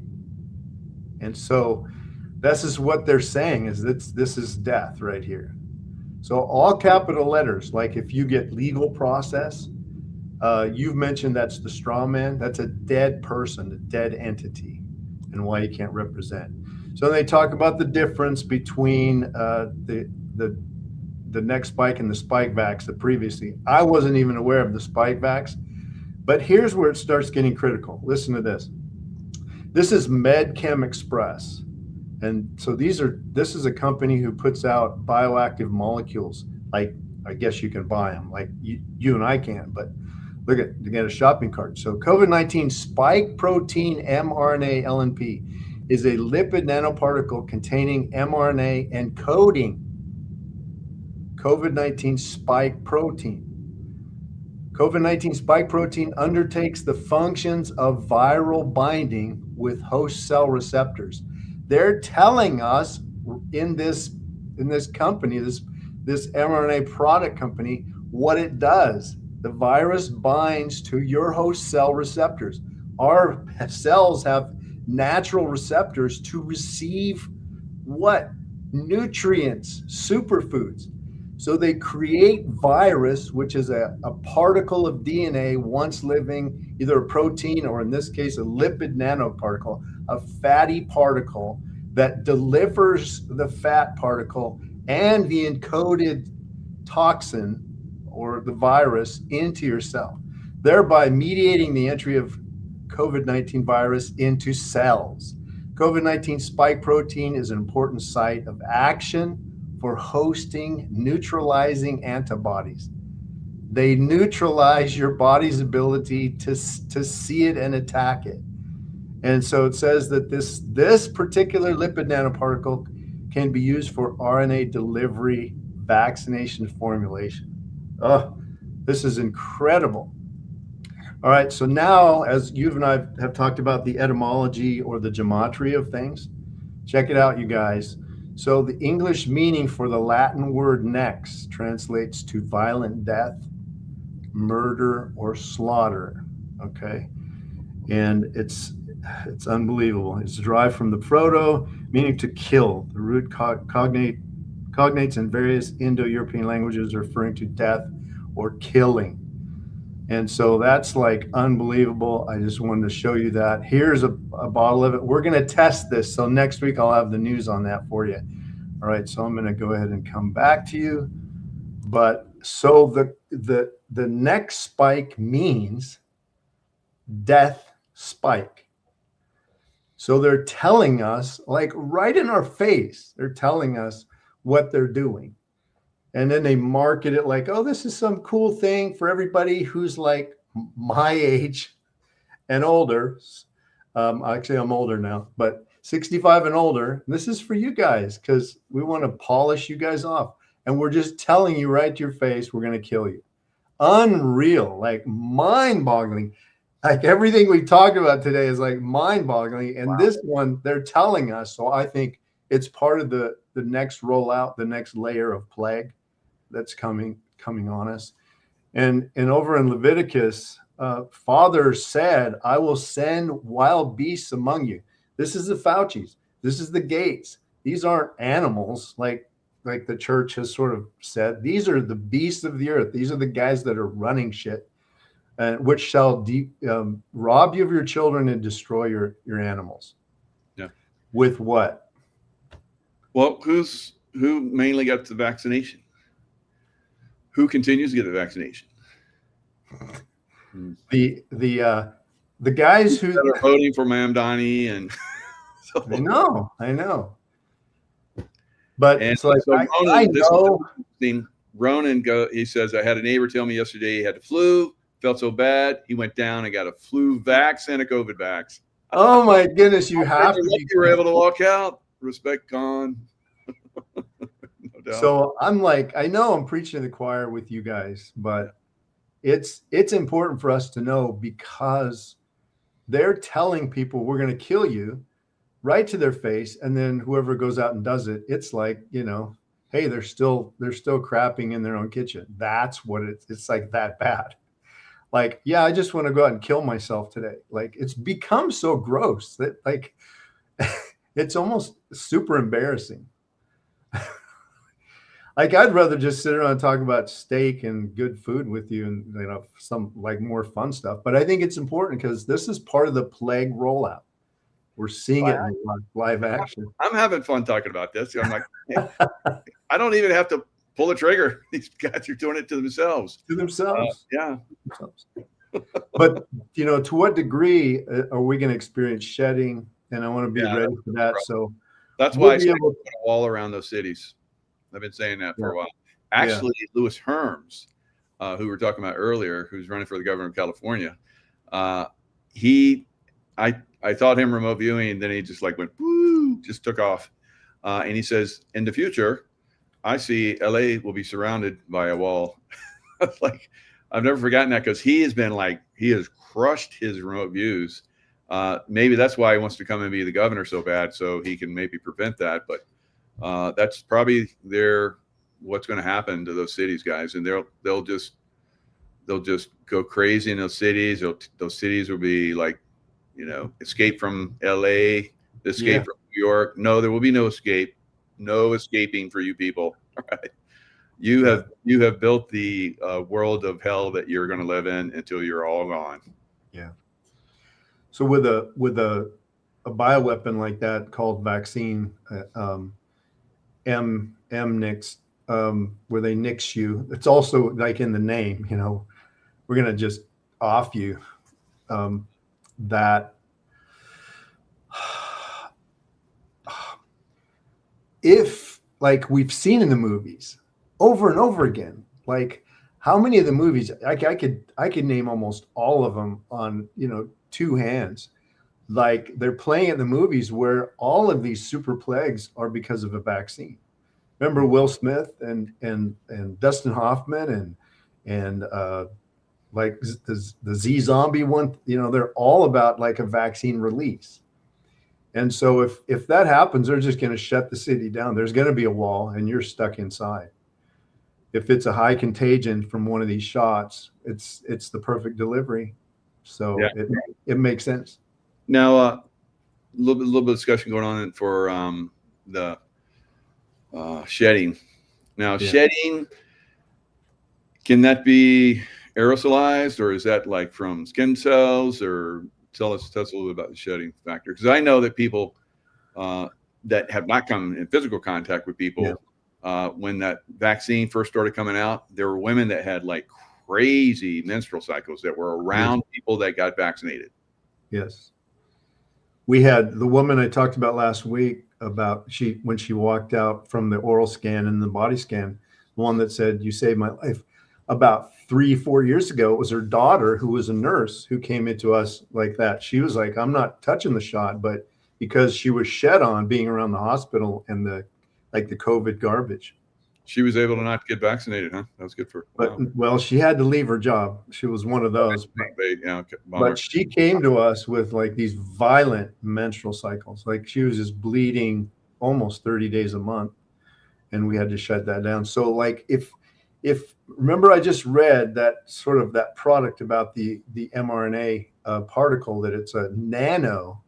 S2: And so this is what they're saying is this is death right here. So all capital letters, like if you get legal process, you've mentioned that's the straw man. That's a dead person, a dead entity, and why you can't represent. So they talk about the difference between the next spike and the spike vax, the previously. I wasn't even aware of the spike vax, but here's where it starts getting critical. Listen to this. This is MedChem Express. And so this is a company who puts out bioactive molecules. Like, I guess you can buy them, like you and I can, but look at, you get a shopping cart. So COVID-19 spike protein mRNA LNP is a lipid nanoparticle containing mRNA encoding COVID-19 spike protein. COVID-19 spike protein undertakes the functions of viral binding with host cell receptors. They're telling us in this company, this mRNA product company, what it does. The virus binds to your host cell receptors. Our cells have natural receptors to receive what? Nutrients, superfoods. So they create virus, which is a particle of DNA once living, either a protein or in this case, a lipid nanoparticle, a fatty particle that delivers the fat particle and the encoded toxin or the virus into your cell, thereby mediating the entry of COVID-19 virus into cells. COVID-19 spike protein is an important site of action for hosting neutralizing antibodies. They neutralize your body's ability to see it and attack it. And so it says that this particular lipid nanoparticle can be used for RNA delivery vaccination formulation. Oh, this is incredible. All right, so now, as you and I have talked about the etymology or the gematria of things, check it out, you guys. So the English meaning for the Latin word nex translates to violent death, murder, or slaughter, okay? And it's unbelievable. It's derived from the Proto, meaning to kill. The root cognates in various Indo-European languages referring to death or killing. And so that's like unbelievable. I just wanted to show you that. Here's a bottle of it. We're going to test this. So next week I'll have the news on that for you. All right. So I'm going to go ahead and come back to you. But so the next spike means death spike. So they're telling us, like right in our face, they're telling us what they're doing. And then they market it like, oh, this is some cool thing for everybody who's like my age and older. Actually, I'm older now, but 65 and older. This is for you guys because we want to polish you guys off. And we're just telling you right to your face, we're going to kill you. Unreal, like mind-boggling. Like everything we talked about today is like mind-boggling. And wow. This one, they're telling us. So I think it's part of the next rollout, the next layer of plague that's coming on us. And over in Leviticus, Father said, I will send wild beasts among you. This is the Faucis. This is the Gates. These aren't animals like the church has sort of said. These are the beasts of the earth. These are the guys that are running shit, which shall rob you of your children and destroy your animals.
S1: Yeah.
S2: With what?
S1: Well, who mainly got the vaccination? Who continues to get the vaccination?
S2: The guys who
S1: are voting for Mamdani and
S2: so. I know. But
S1: and
S2: it's like
S1: so
S2: I know.
S1: Ronan he says, I had a neighbor tell me yesterday he had the flu, felt so bad, he went down and got a flu vax and a COVID vax.
S2: Oh my goodness, you have to be.
S1: You were able to walk out. Respect, Con.
S2: So I'm like, I know I'm preaching to the choir with you guys, but it's important for us to know because they're telling people we're going to kill you right to their face. And then whoever goes out and does it, it's like, hey, they're still crapping in their own kitchen. That's what it's like that bad. Like, yeah, I just want to go out and kill myself today. Like it's become so gross that like, it's almost super embarrassing. Like I'd rather just sit around and talk about steak and good food with you and some like more fun stuff. But I think it's important because this is part of the plague rollout. We're seeing it in live action.
S1: I'm having fun talking about this. I'm like, I don't even have to pull the trigger. These guys are doing it to themselves.
S2: Yeah. But to what degree are we going to experience shedding? And I want to be ready for that. Right. So
S1: that's why I put a wall around those cities. I've been saying that for a while. Actually, Lewis Herms, who we were talking about earlier, who's running for the governor of California, I thought him remote viewing, and then he just like went, woo, just took off. And he says, in the future, I see LA will be surrounded by a wall. Like, I've never forgotten that, because he has crushed his remote views. Maybe that's why he wants to come and be the governor so bad, so he can maybe prevent that. But that's probably what's going to happen to those cities, guys, and they'll just go crazy in those cities. Those cities will be like, escape from LA, escape from New York. No, there will be no escape, no escaping for you people. All right. You have built the world of hell that you're going to live in until you're all gone.
S2: Yeah. So with a bioweapon like that called vaccine, mNIX, where they nix you, it's also like in the name, we're going to just off you. That if, like we've seen in the movies over and over again, like how many of the movies I could name almost all of them on two hands. Like they're playing at the movies where all of these super plagues are because of a vaccine. Remember Will Smith and Dustin Hoffman and like the Z zombie one, they're all about like a vaccine release. And so if that happens, they're just going to shut the city down. There's going to be a wall and you're stuck inside. If it's a high contagion from one of these shots, it's the perfect delivery. So yeah. It makes sense.
S1: Now, a little bit of discussion going on for the shedding. Now, shedding, can that be aerosolized, or is that like from skin cells? Or tell us a little bit about the shedding factor, because I know that people that have not come in physical contact with people, when that vaccine first started coming out, there were women that had like crazy menstrual cycles that were around people that got vaccinated.
S2: Yes. We had the woman I talked about last week about when she walked out from the oral scan and the body scan, the one that said, "You saved my life." About 3-4 years ago, it was her daughter, who was a nurse, who came into us like that. She was like, "I'm not touching the shot," but because she was shed on being around the hospital and the COVID garbage,
S1: she was able to not get vaccinated, huh? That was good for her.
S2: But well, she had to leave her job. She was one of those. But she came to us with like these violent menstrual cycles. Like she was just bleeding almost 30 days a month, and we had to shut that down. So like if remember, I just read that sort of that product about the mRNA particle, that it's a nano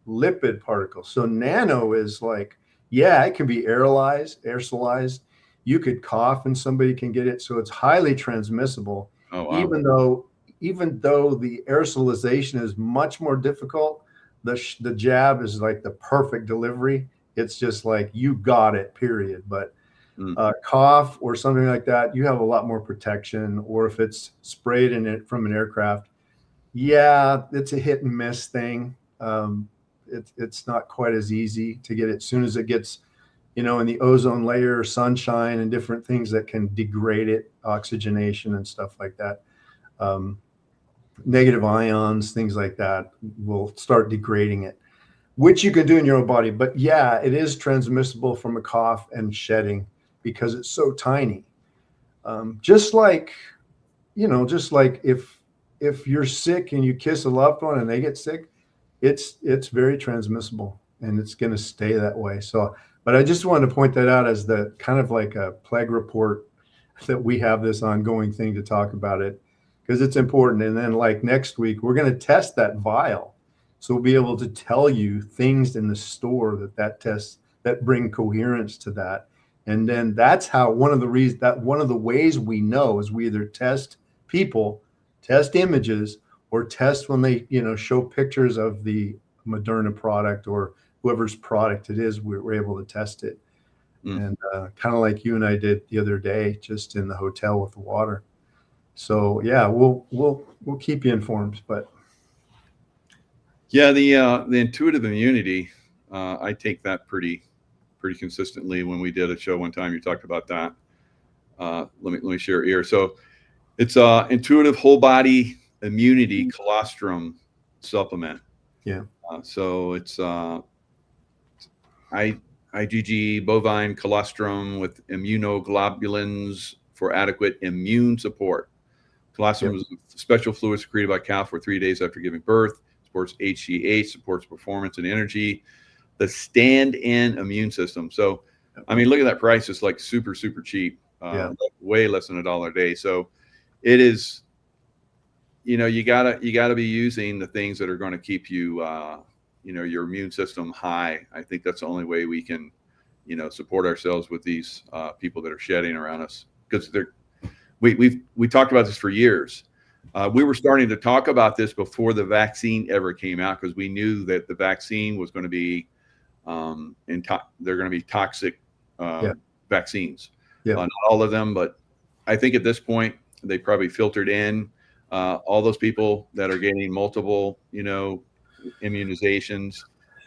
S2: lipid particle. So nano is like, it can be aerosolized. You could cough and somebody can get it. So it's highly transmissible. Oh, wow. Even though the aerosolization is much more difficult, the jab is like the perfect delivery. It's just like, you got it, period. But cough or something like that, you have a lot more protection. Or if it's sprayed in it from an aircraft, it's a hit and miss thing. It's not quite as easy to get it. As soon as it gets, in the ozone layer, sunshine and different things that can degrade it, oxygenation and stuff like that. Negative ions, things like that will start degrading it, which you can do in your own body. But it is transmissible from a cough and shedding because it's so tiny. Just like if you're sick and you kiss a loved one and they get sick, it's very transmissible, and it's going to stay that way. So, but I just wanted to point that out as the kind of like a plague report that we have this ongoing thing to talk about it, because it's important. And then like next week, we're going to test that vial. So we'll be able to tell you things in the store that tests that bring coherence to that. And then that's how one of the ways we know is we either test people, test images, or test when they, show pictures of the Moderna product or whoever's product it is, we're able to test it. And kind of like you and I did the other day, just in the hotel with the water. So we'll keep you informed. But
S1: the intuitive immunity, I take that pretty consistently. When we did a show one time, you talked about that. Let me share here. So it's intuitive whole body immunity colostrum supplement. So it's IgG bovine colostrum with immunoglobulins for adequate immune support. Colostrum is a special fluid secreted by cow for 3 days after giving birth. Supports HGH, supports performance and energy. The stand-in immune system. So, I mean, look at that price. It's like super, super cheap. Like way less than $1 a day. So it is, you know, you gotta be using the things that are going to keep you, you know, your immune system high. I think that's the only way we can, you know, support ourselves with these people that are shedding around us, because we talked about this for years. We were starting to talk about this before the vaccine ever came out, because we knew that the vaccine was going to be, they're going to be toxic vaccines. Not all of them, but I think at this point they probably filtered in all those people that are getting multiple, you know, immunizations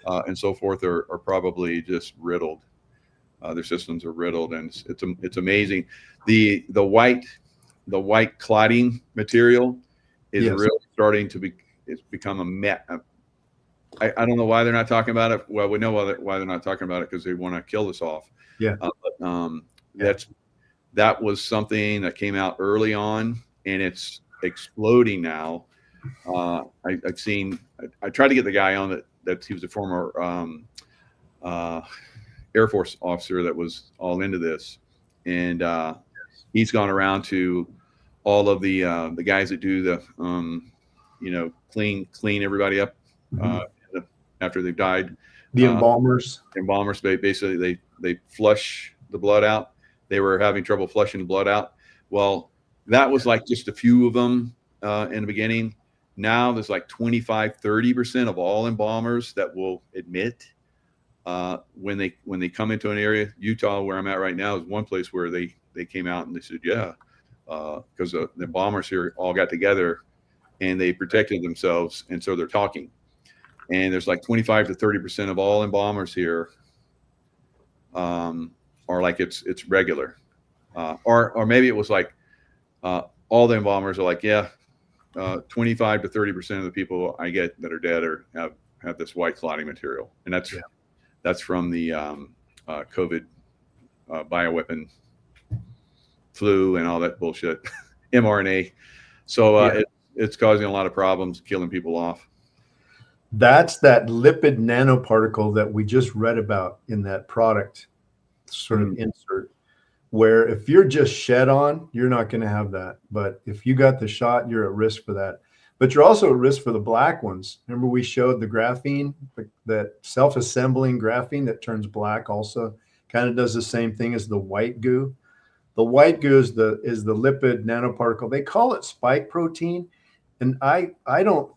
S1: and so forth are probably just riddled. Their systems are riddled, and it's amazing. The white clotting material is really starting to become a met. I don't know why they're not talking about it. Well, we know why they're not talking about it, because they want to kill us off. That was something that came out early on, and it's exploding now. I've seen. I tried to get the guy on that he was a former Air Force officer that was all into this, and he's gone around to all of the guys that do the you know, clean everybody up after they've died.
S2: The embalmers.
S1: Basically, they flush the blood out. They were having trouble flushing the blood out. Well, that was like just a few of them in the beginning. Now there's like 25-30% of all embalmers that will admit when they come into an area. Utah, where I'm at right now, is one place where they came out and they said, because the embalmers here all got together and they protected themselves, and so they're talking. And there's like 25-30% of all embalmers here are like it's regular, or maybe it was like all the embalmers are like 25-30% of the people I get that are dead have this white clotting material, and that's from the COVID bioweapon flu and all that bullshit, mRNA. So it's causing a lot of problems, killing people off.
S2: That's that lipid nanoparticle that we just read about in that product sort of insert, where if you're just shed on, you're not going to have that. But if you got the shot, you're at risk for that. But you're also at risk for the black ones. Remember, we showed the graphene, that self-assembling graphene that turns black, also kind of does the same thing as the white goo. The white goo is the lipid nanoparticle. They call it spike protein. And I don't,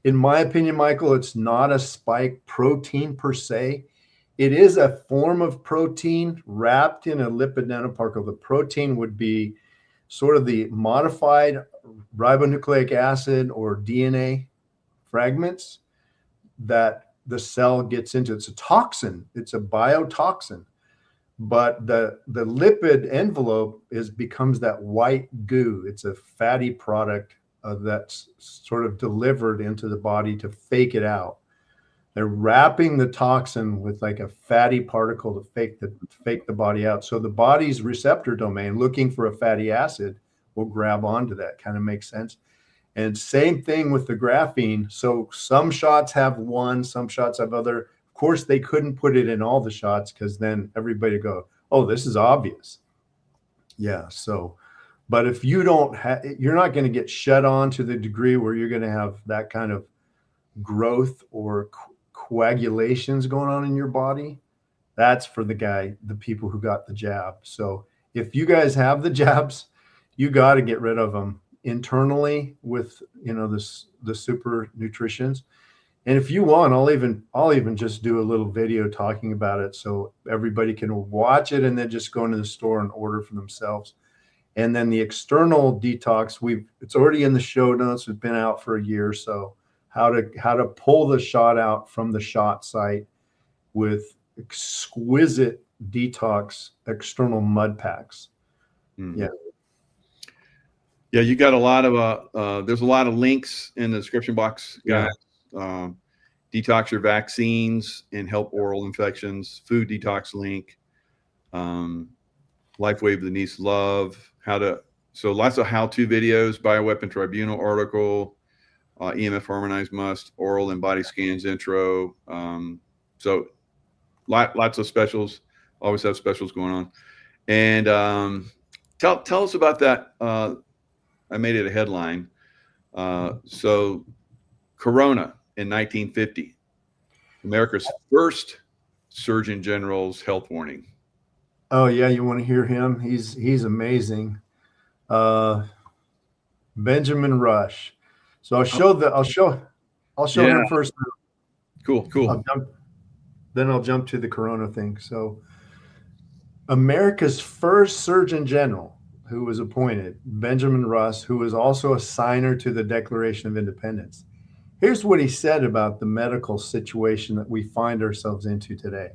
S2: in my opinion, Michael, it's not a spike protein per se. It is a form of protein wrapped in a lipid nanoparticle. The protein would be sort of the modified ribonucleic acid or DNA fragments that the cell gets into. It's a toxin. It's a biotoxin. But the lipid envelope becomes that white goo. It's a fatty product that's sort of delivered into the body to fake it out. They're wrapping the toxin with like a fatty particle to fake the body out. So the body's receptor domain, looking for a fatty acid, will grab onto that. Kind of makes sense. And same thing with the graphene. So some shots have one, some shots have other. Of course, they couldn't put it in all the shots, because then everybody go, oh, this is obvious. Yeah. So, but if you don't have, you're not going to get shed on to the degree where you're going to have that kind of growth or coagulations going on in your body. That's for the people who got the jab. So if you guys have the jabs, you got to get rid of them internally with, you know, the super nutritions. And if you want, I'll even just do a little video talking about it so everybody can watch it and then just go into the store and order for themselves. And then the external detox, it's already in the show notes. It's been out for a year. So how to pull the shot out from the shot site with exquisite detox external mud packs. Yeah.
S1: Yeah, you got a lot of there's a lot of links in the description box, guys. Detox your vaccines and help oral infections, food detox link, Lifewave Denise love, how to So lots of how-to videos, Bioweapon Tribunal article, EMF Harmonize Must, oral and body scans intro. So lots of specials. Always have specials going on. And tell us about that. I made it a headline. So Corona in 1950, America's first Surgeon General's health warning.
S2: Oh yeah, you want to hear him? He's amazing. Benjamin Rush. So I'll show him first.
S1: Cool.
S2: Then I'll jump to the Corona thing. So America's first Surgeon General, who was appointed, Benjamin Rush, who was also a signer to the Declaration of Independence. Here's what he said about the medical situation that we find ourselves into today.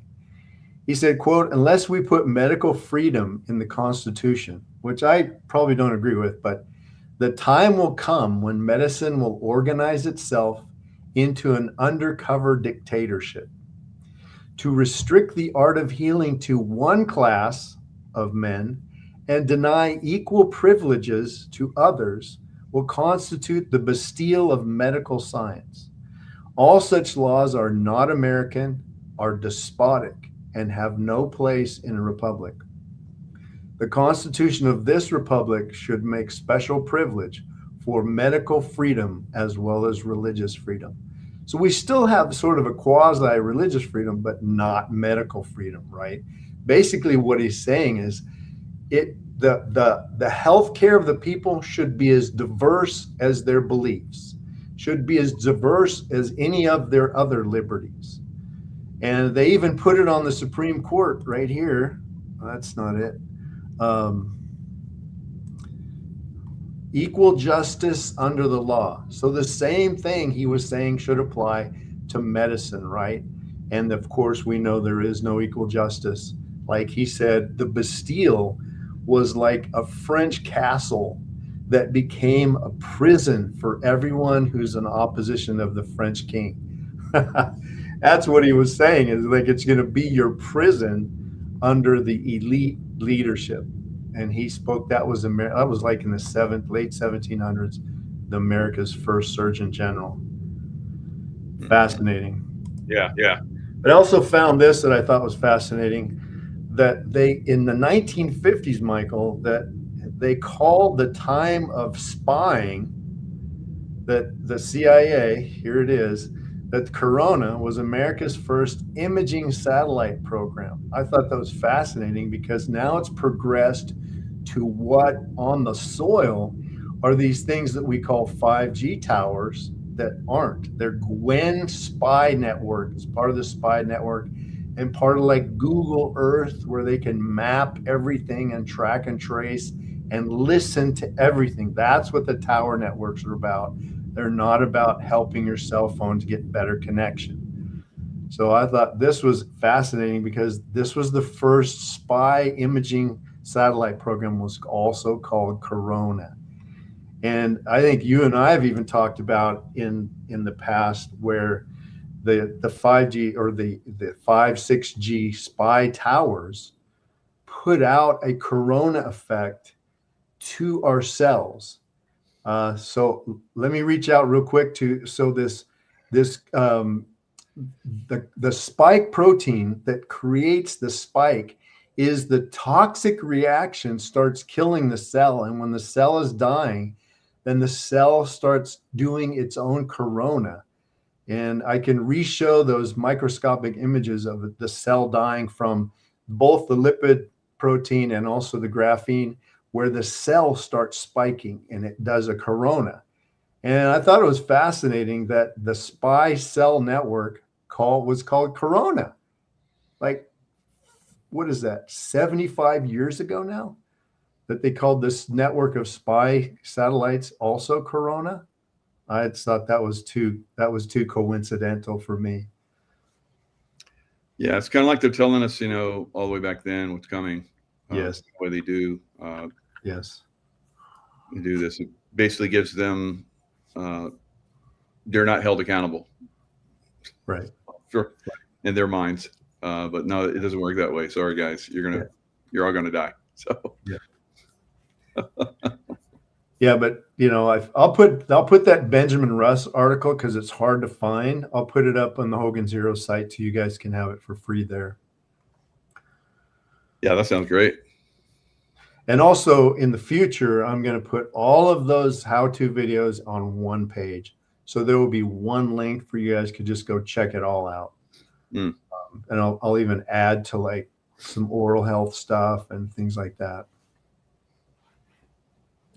S2: He said, quote, "Unless we put medical freedom in the Constitution," which I probably don't agree with, but the time will come when medicine will organize itself into an undercover dictatorship. To restrict the art of healing to one class of men and deny equal privileges to others will constitute the Bastille of medical science. All such laws are not American, are despotic, and have no place in a republic. The Constitution of this republic should make special privilege for medical freedom as well as religious freedom. So we still have sort of a quasi-religious freedom, but not medical freedom, right? Basically, what he's saying is the health care of the people should be as diverse as their beliefs, should be as diverse as any of their other liberties. And they even put it on the Supreme Court right here. That's not it. Equal justice under the law. So the same thing he was saying should apply to medicine, right? And of course, we know there is no equal justice. Like he said, the Bastille was like a French castle that became a prison for everyone who's in opposition of the French king. That's what he was saying, is like it's going to be your prison under the elite leadership. And he spoke, that was like in the late 1700s, the America's first Surgeon General. Fascinating.
S1: Yeah.
S2: But I also found this that I thought was fascinating, that they, in the 1950s, Michael, that they called the time of spying, that the CIA, here it is, that Corona was America's first imaging satellite program. I thought that was fascinating because now it's progressed to what on the soil are these things that we call 5G towers that aren't. They're Gwen spy network. It's part of the spy network and part of like Google Earth, where they can map everything and track and trace and listen to everything. That's what the tower networks are about. They're not about helping your cell phone to get better connection. So I thought this was fascinating because this was the first spy imaging satellite program, was also called Corona. And I think you and I have even talked about in the past where the 5G or the 5-6G spy towers put out a Corona effect to our cells. So let me reach out real quick the spike protein that creates the spike is the toxic reaction starts killing the cell. And when the cell is dying, then the cell starts doing its own Corona. And I can re-show those microscopic images of the cell dying from both the lipid protein and also the graphene, where the cell starts spiking and it does a Corona. And I thought it was fascinating that the spy cell network was called Corona. Like, what is that, 75 years ago now, that they called this network of spy satellites also Corona? I thought that was too coincidental for me.
S1: Yeah, it's kind of like they're telling us, all the way back then what's coming.
S2: Yes.
S1: The way they do.
S2: Yes.
S1: They do this. It basically gives them, they're not held accountable.
S2: Right.
S1: Sure. In their minds. But no, it doesn't work that way. Sorry, guys. You're all going to die. So.
S2: Yeah. Yeah, but you know, I'll put that Benjamin Russ article because it's hard to find. I'll put it up on the Hogan Zero site so you guys can have it for free there.
S1: Yeah, that sounds great.
S2: And also in the future, I'm going to put all of those how-to videos on one page. So there will be one link for you guys to just go check it all out.
S1: Mm.
S2: And I'll even add to like some oral health stuff and things like that.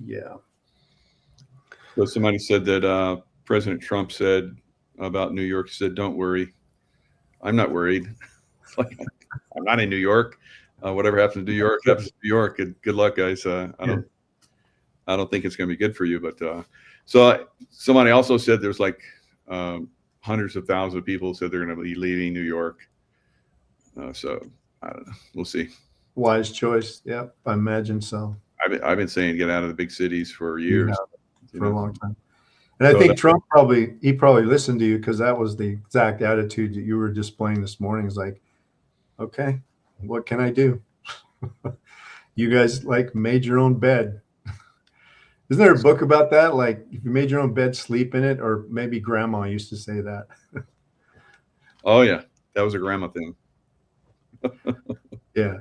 S2: Yeah.
S1: So somebody said that President Trump said about New York, he said, "Don't worry, I'm not worried." It's like, I'm not in New York. Whatever happens to New York happens to New York. Good luck, guys. I don't think it's going to be good for you. But so somebody also said there's like hundreds of thousands of people said they're going to be leaving New York. So I don't know. We'll see.
S2: Wise choice. Yeah, I imagine so.
S1: I've been saying get out of the big cities for years.
S2: For a long time. And I think Trump probably listened to you because that was the exact attitude that you were displaying this morning. Is like, okay, what can I do? You guys like made your own bed. Isn't there a book about that? Like, if you made your own bed, sleep in it, or maybe grandma used to say that.
S1: Oh yeah, that was a grandma thing.
S2: Yeah.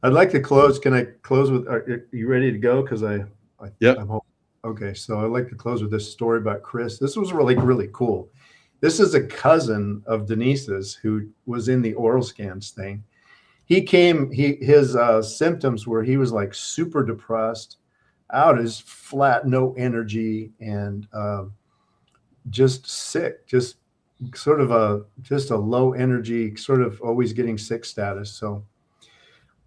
S2: I'd like to close. Can I close with? Are you ready to go? Because I'm hoping. Okay, so I'd like to close with this story about Chris. This was really cool. This is a cousin of Denise's who was in the oral scans thing. His symptoms were he was like super depressed, out as flat, no energy, and just sick, just sort of a low energy, sort of always getting sick status. So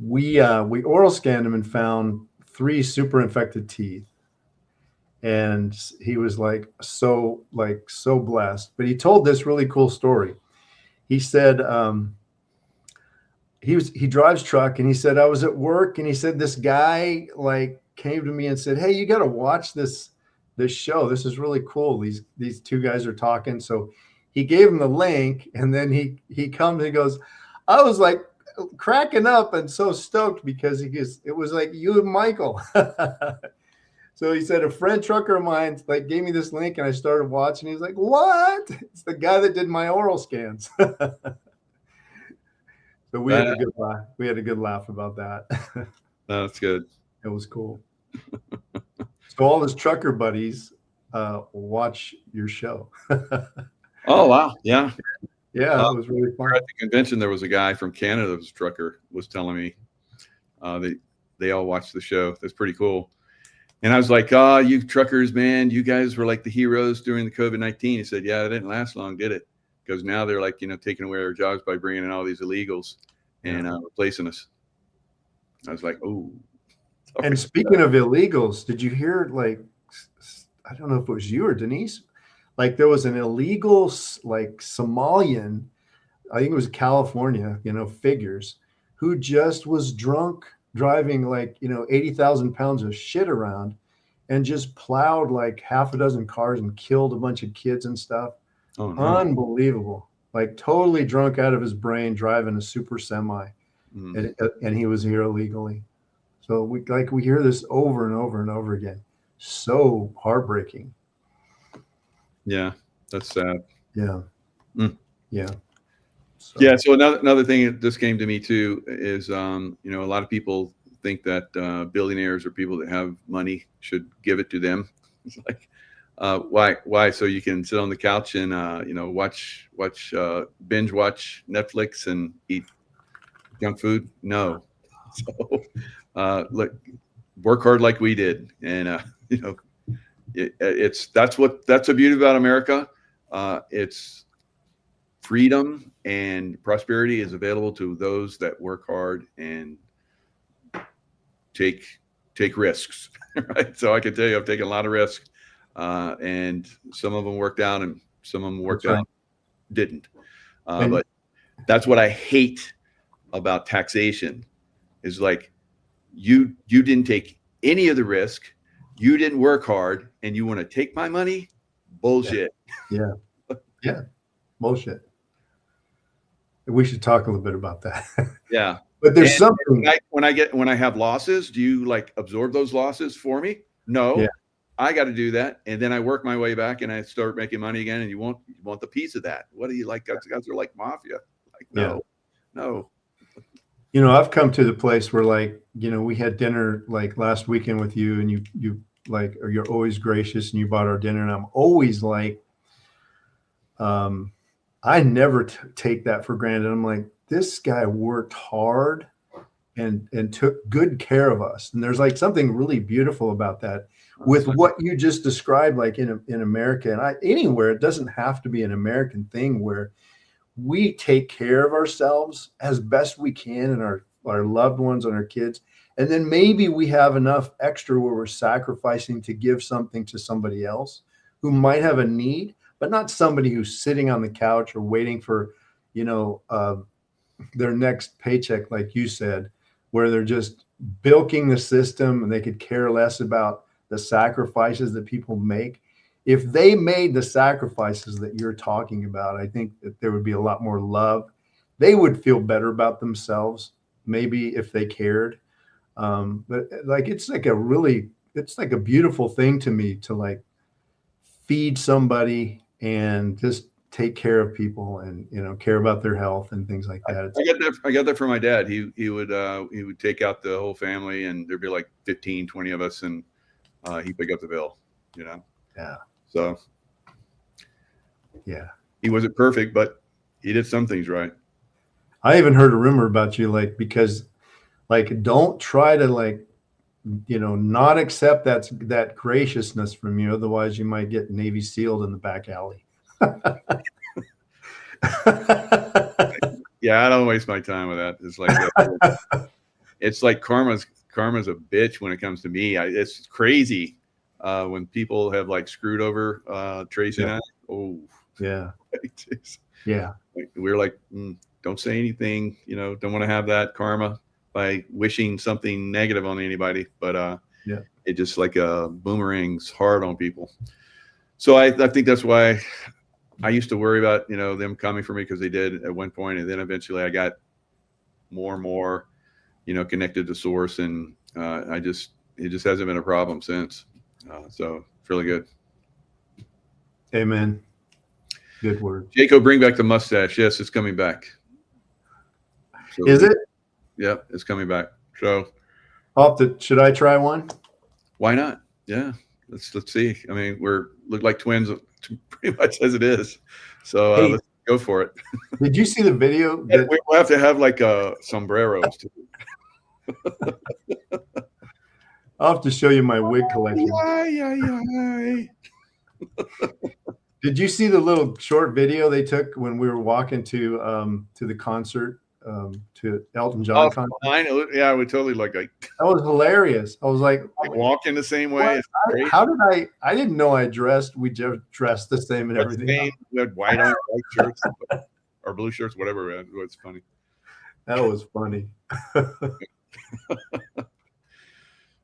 S2: we oral scanned him and found 3 super infected teeth. And he was like so blessed. But he told this really cool story. He said he drives truck, and he said, I was at work, and he said this guy like came to me and said, hey, you got to watch this show. This is really cool. These 2 guys are talking. So he gave him the link, and then he comes and goes, I was like cracking up and so stoked because it was like you and Michael. So he said, a friend trucker of mine like gave me this link, and I started watching. He's like, what? It's the guy that did my oral scans. So we had a good laugh. We had a good laugh about that.
S1: That's good.
S2: It was cool. So all his trucker buddies watch your show.
S1: Oh wow, yeah.
S2: Yeah, it was really fun.
S1: At the convention, there was a guy from Canada that was a trucker was telling me they all watched the show. That's pretty cool. And I was like, oh, you truckers, man, you guys were like the heroes during the COVID-19. He said, yeah, it didn't last long, did it? Because now they're like, taking away our jobs by bringing in all these illegals and replacing us. I was like, oh.
S2: And speaking of illegals, did you hear, like, I don't know if it was you or Denise, like there was an illegal, like Somalian, I think it was California, figures, who just was drunk driving like 80,000 pounds of shit around and just plowed like half a dozen cars and killed a bunch of kids and stuff. Oh, no. Unbelievable. Like totally drunk out of his brain, driving a super semi. And he was here illegally. So we hear this over and over and over again. So heartbreaking.
S1: Yeah, that's sad.
S2: Yeah. Yeah.
S1: So another thing that just came to me too is, a lot of people think that billionaires or people that have money should give it to them. It's like, why? So you can sit on the couch and, binge watch Netflix and eat junk food? No. So, look, work hard like we did. And, that's the beauty about America. It's freedom and prosperity is available to those that work hard and take risks, right? So I can tell you, I've taken a lot of risks, and some of them worked out, and some of them worked out didn't. But that's what I hate about taxation is like you didn't take any of the risk, you didn't work hard, and you want to take my money? Bullshit.
S2: Yeah. Bullshit. We should talk a little bit about that.
S1: Yeah.
S2: But there's something.
S1: When I have losses, do you like absorb those losses for me? No.
S2: Yeah.
S1: I got to do that, and then I work my way back, and I start making money again. And you want the piece of that? What do you like? Guys are like mafia. Like no.
S2: You know, I've come to the place where, like, you know, we had dinner like last weekend with you, and you like, or you're always gracious, and you bought our dinner, and I'm always like, I never take that for granted. I'm like, this guy worked hard and took good care of us, and there's like something really beautiful about that. With what you just described, like in America and anywhere, it doesn't have to be an American thing, where we take care of ourselves as best we can, and our loved ones and our kids. And then maybe we have enough extra where we're sacrificing to give something to somebody else who might have a need, but not somebody who's sitting on the couch or waiting for, you know, their next paycheck, like you said, where they're just bilking the system and they could care less about the sacrifices that people make. If they made the sacrifices that you're talking about, I think that there would be a lot more love. They would feel better about themselves, maybe, if they cared. But like, it's like a beautiful thing to me to like feed somebody and just take care of people, and, you know, care about their health and things like that.
S1: I got that from my dad. He would take out the whole family, and there'd be like 15, 20 of us, and he'd pick up the bill, you know?
S2: Yeah.
S1: So
S2: yeah,
S1: he wasn't perfect, but he did some things right.
S2: I even heard a rumor about you, like, because like, don't try to, like, you know, not accept that graciousness from you. Otherwise you might get Navy SEALed in the back alley.
S1: Yeah, I don't waste my time with that. It's like it's like karma's a bitch when it comes to me. It's crazy when people have like screwed over Tracy and I. Oh
S2: yeah.
S1: Yeah. We're like, don't say anything, you know, don't want to have that karma by wishing something negative on anybody, but
S2: yeah,
S1: it just like boomerangs hard on people. So I think that's why I used to worry about, you know, them coming for me, because they did at one point, and then eventually I got more and more, you know, connected to source, and it just hasn't been a problem since. So it's really good.
S2: Amen. Good word.
S1: Jaco, bring back the mustache. Yes, it's coming back. So,
S2: is it?
S1: Yep, it's coming back. So
S2: should I try one?
S1: Why not? Yeah, let's see. I mean, look like twins pretty much as it is. So
S2: hey,
S1: let's go for it.
S2: Did you see the video?
S1: We'll have to have like sombreros too.
S2: I'll have to show you my wig collection. Did you see the little short video they took when we were walking to the concert, to Elton John concert?
S1: I know. Yeah, I would totally like that
S2: was hilarious. I was like
S1: walking the same way.
S2: How did I didn't know we just dressed the same and everything.
S1: We had white shirts or blue shirts, whatever. It was funny.
S2: That was funny.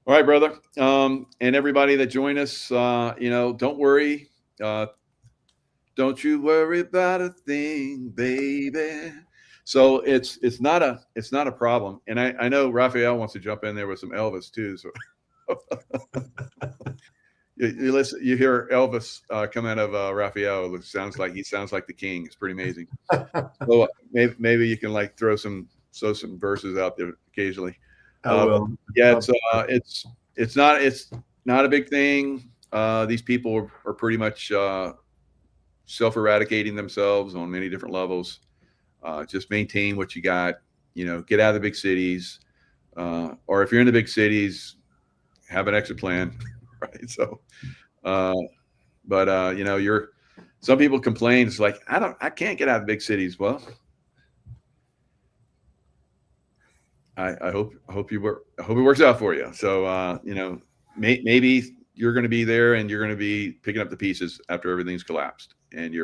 S1: All right, brother. And everybody that joined us, you know, don't worry. Don't you worry about a thing, baby. So it's not a problem. And I know Raphael wants to jump in there with some Elvis too. So you listen, you hear Elvis come out of Raphael. It sounds like the king. It's pretty amazing. So maybe you can like throw some verses out there occasionally. Yeah, it's not a big thing. These people are pretty much self-eradicating themselves on many different levels. Just maintain what you got, you know, get out of the big cities, or if you're in the big cities, have an exit plan, right? So, but you know, some people complain. It's like, I can't get out of the big cities. Well, I hope it works out for you. So, you know, maybe you're going to be there and you're going to be picking up the pieces after everything's collapsed, and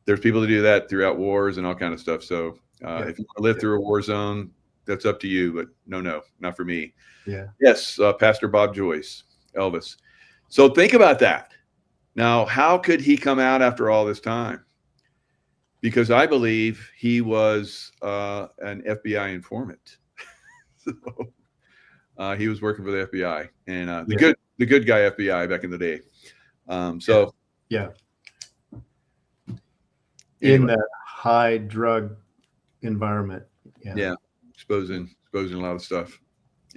S1: there's people to do that throughout wars and all kind of stuff. So if you want to live through a war zone, that's up to you, but no, not for me.
S2: Yeah.
S1: Yes. Pastor Bob Joyce, Elvis. So think about that. Now, how could he come out after all this time? because I believe he was an FBI informant. So, he was working for the FBI, and the good guy FBI back in the day. So
S2: yeah.
S1: Anyway.
S2: In that high drug environment.
S1: Yeah, exposing a lot of stuff,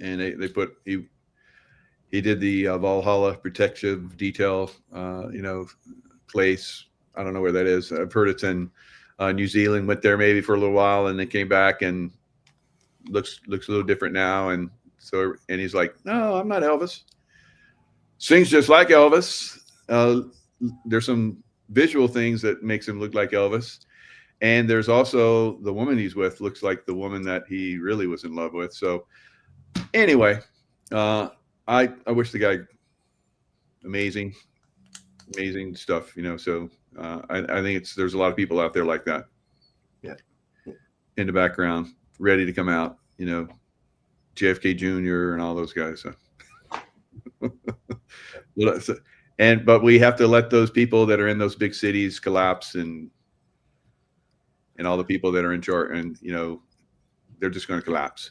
S1: and they put he did the Valhalla protective detail, place. I don't know where that is. I've heard it's in New Zealand. Went there maybe for a little while, and then came back and looks a little different now. And so, and he's like, "No, I'm not Elvis. Sings just like Elvis. There's some visual things that makes him look like Elvis." And there's also the woman he's with looks like the woman that he really was in love with. So anyway, I wish the guy amazing stuff, So I think there's a lot of people out there like that.
S2: Yeah.
S1: In the background, ready to come out, JFK Jr. and all those guys. So. But we have to let those people that are in those big cities collapse, and all the people that are in charge, and they're just going to collapse.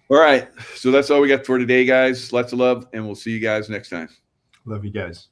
S1: All right, so that's all we got for today, guys. Lots of love, and we'll see you guys next time.
S2: Love you guys.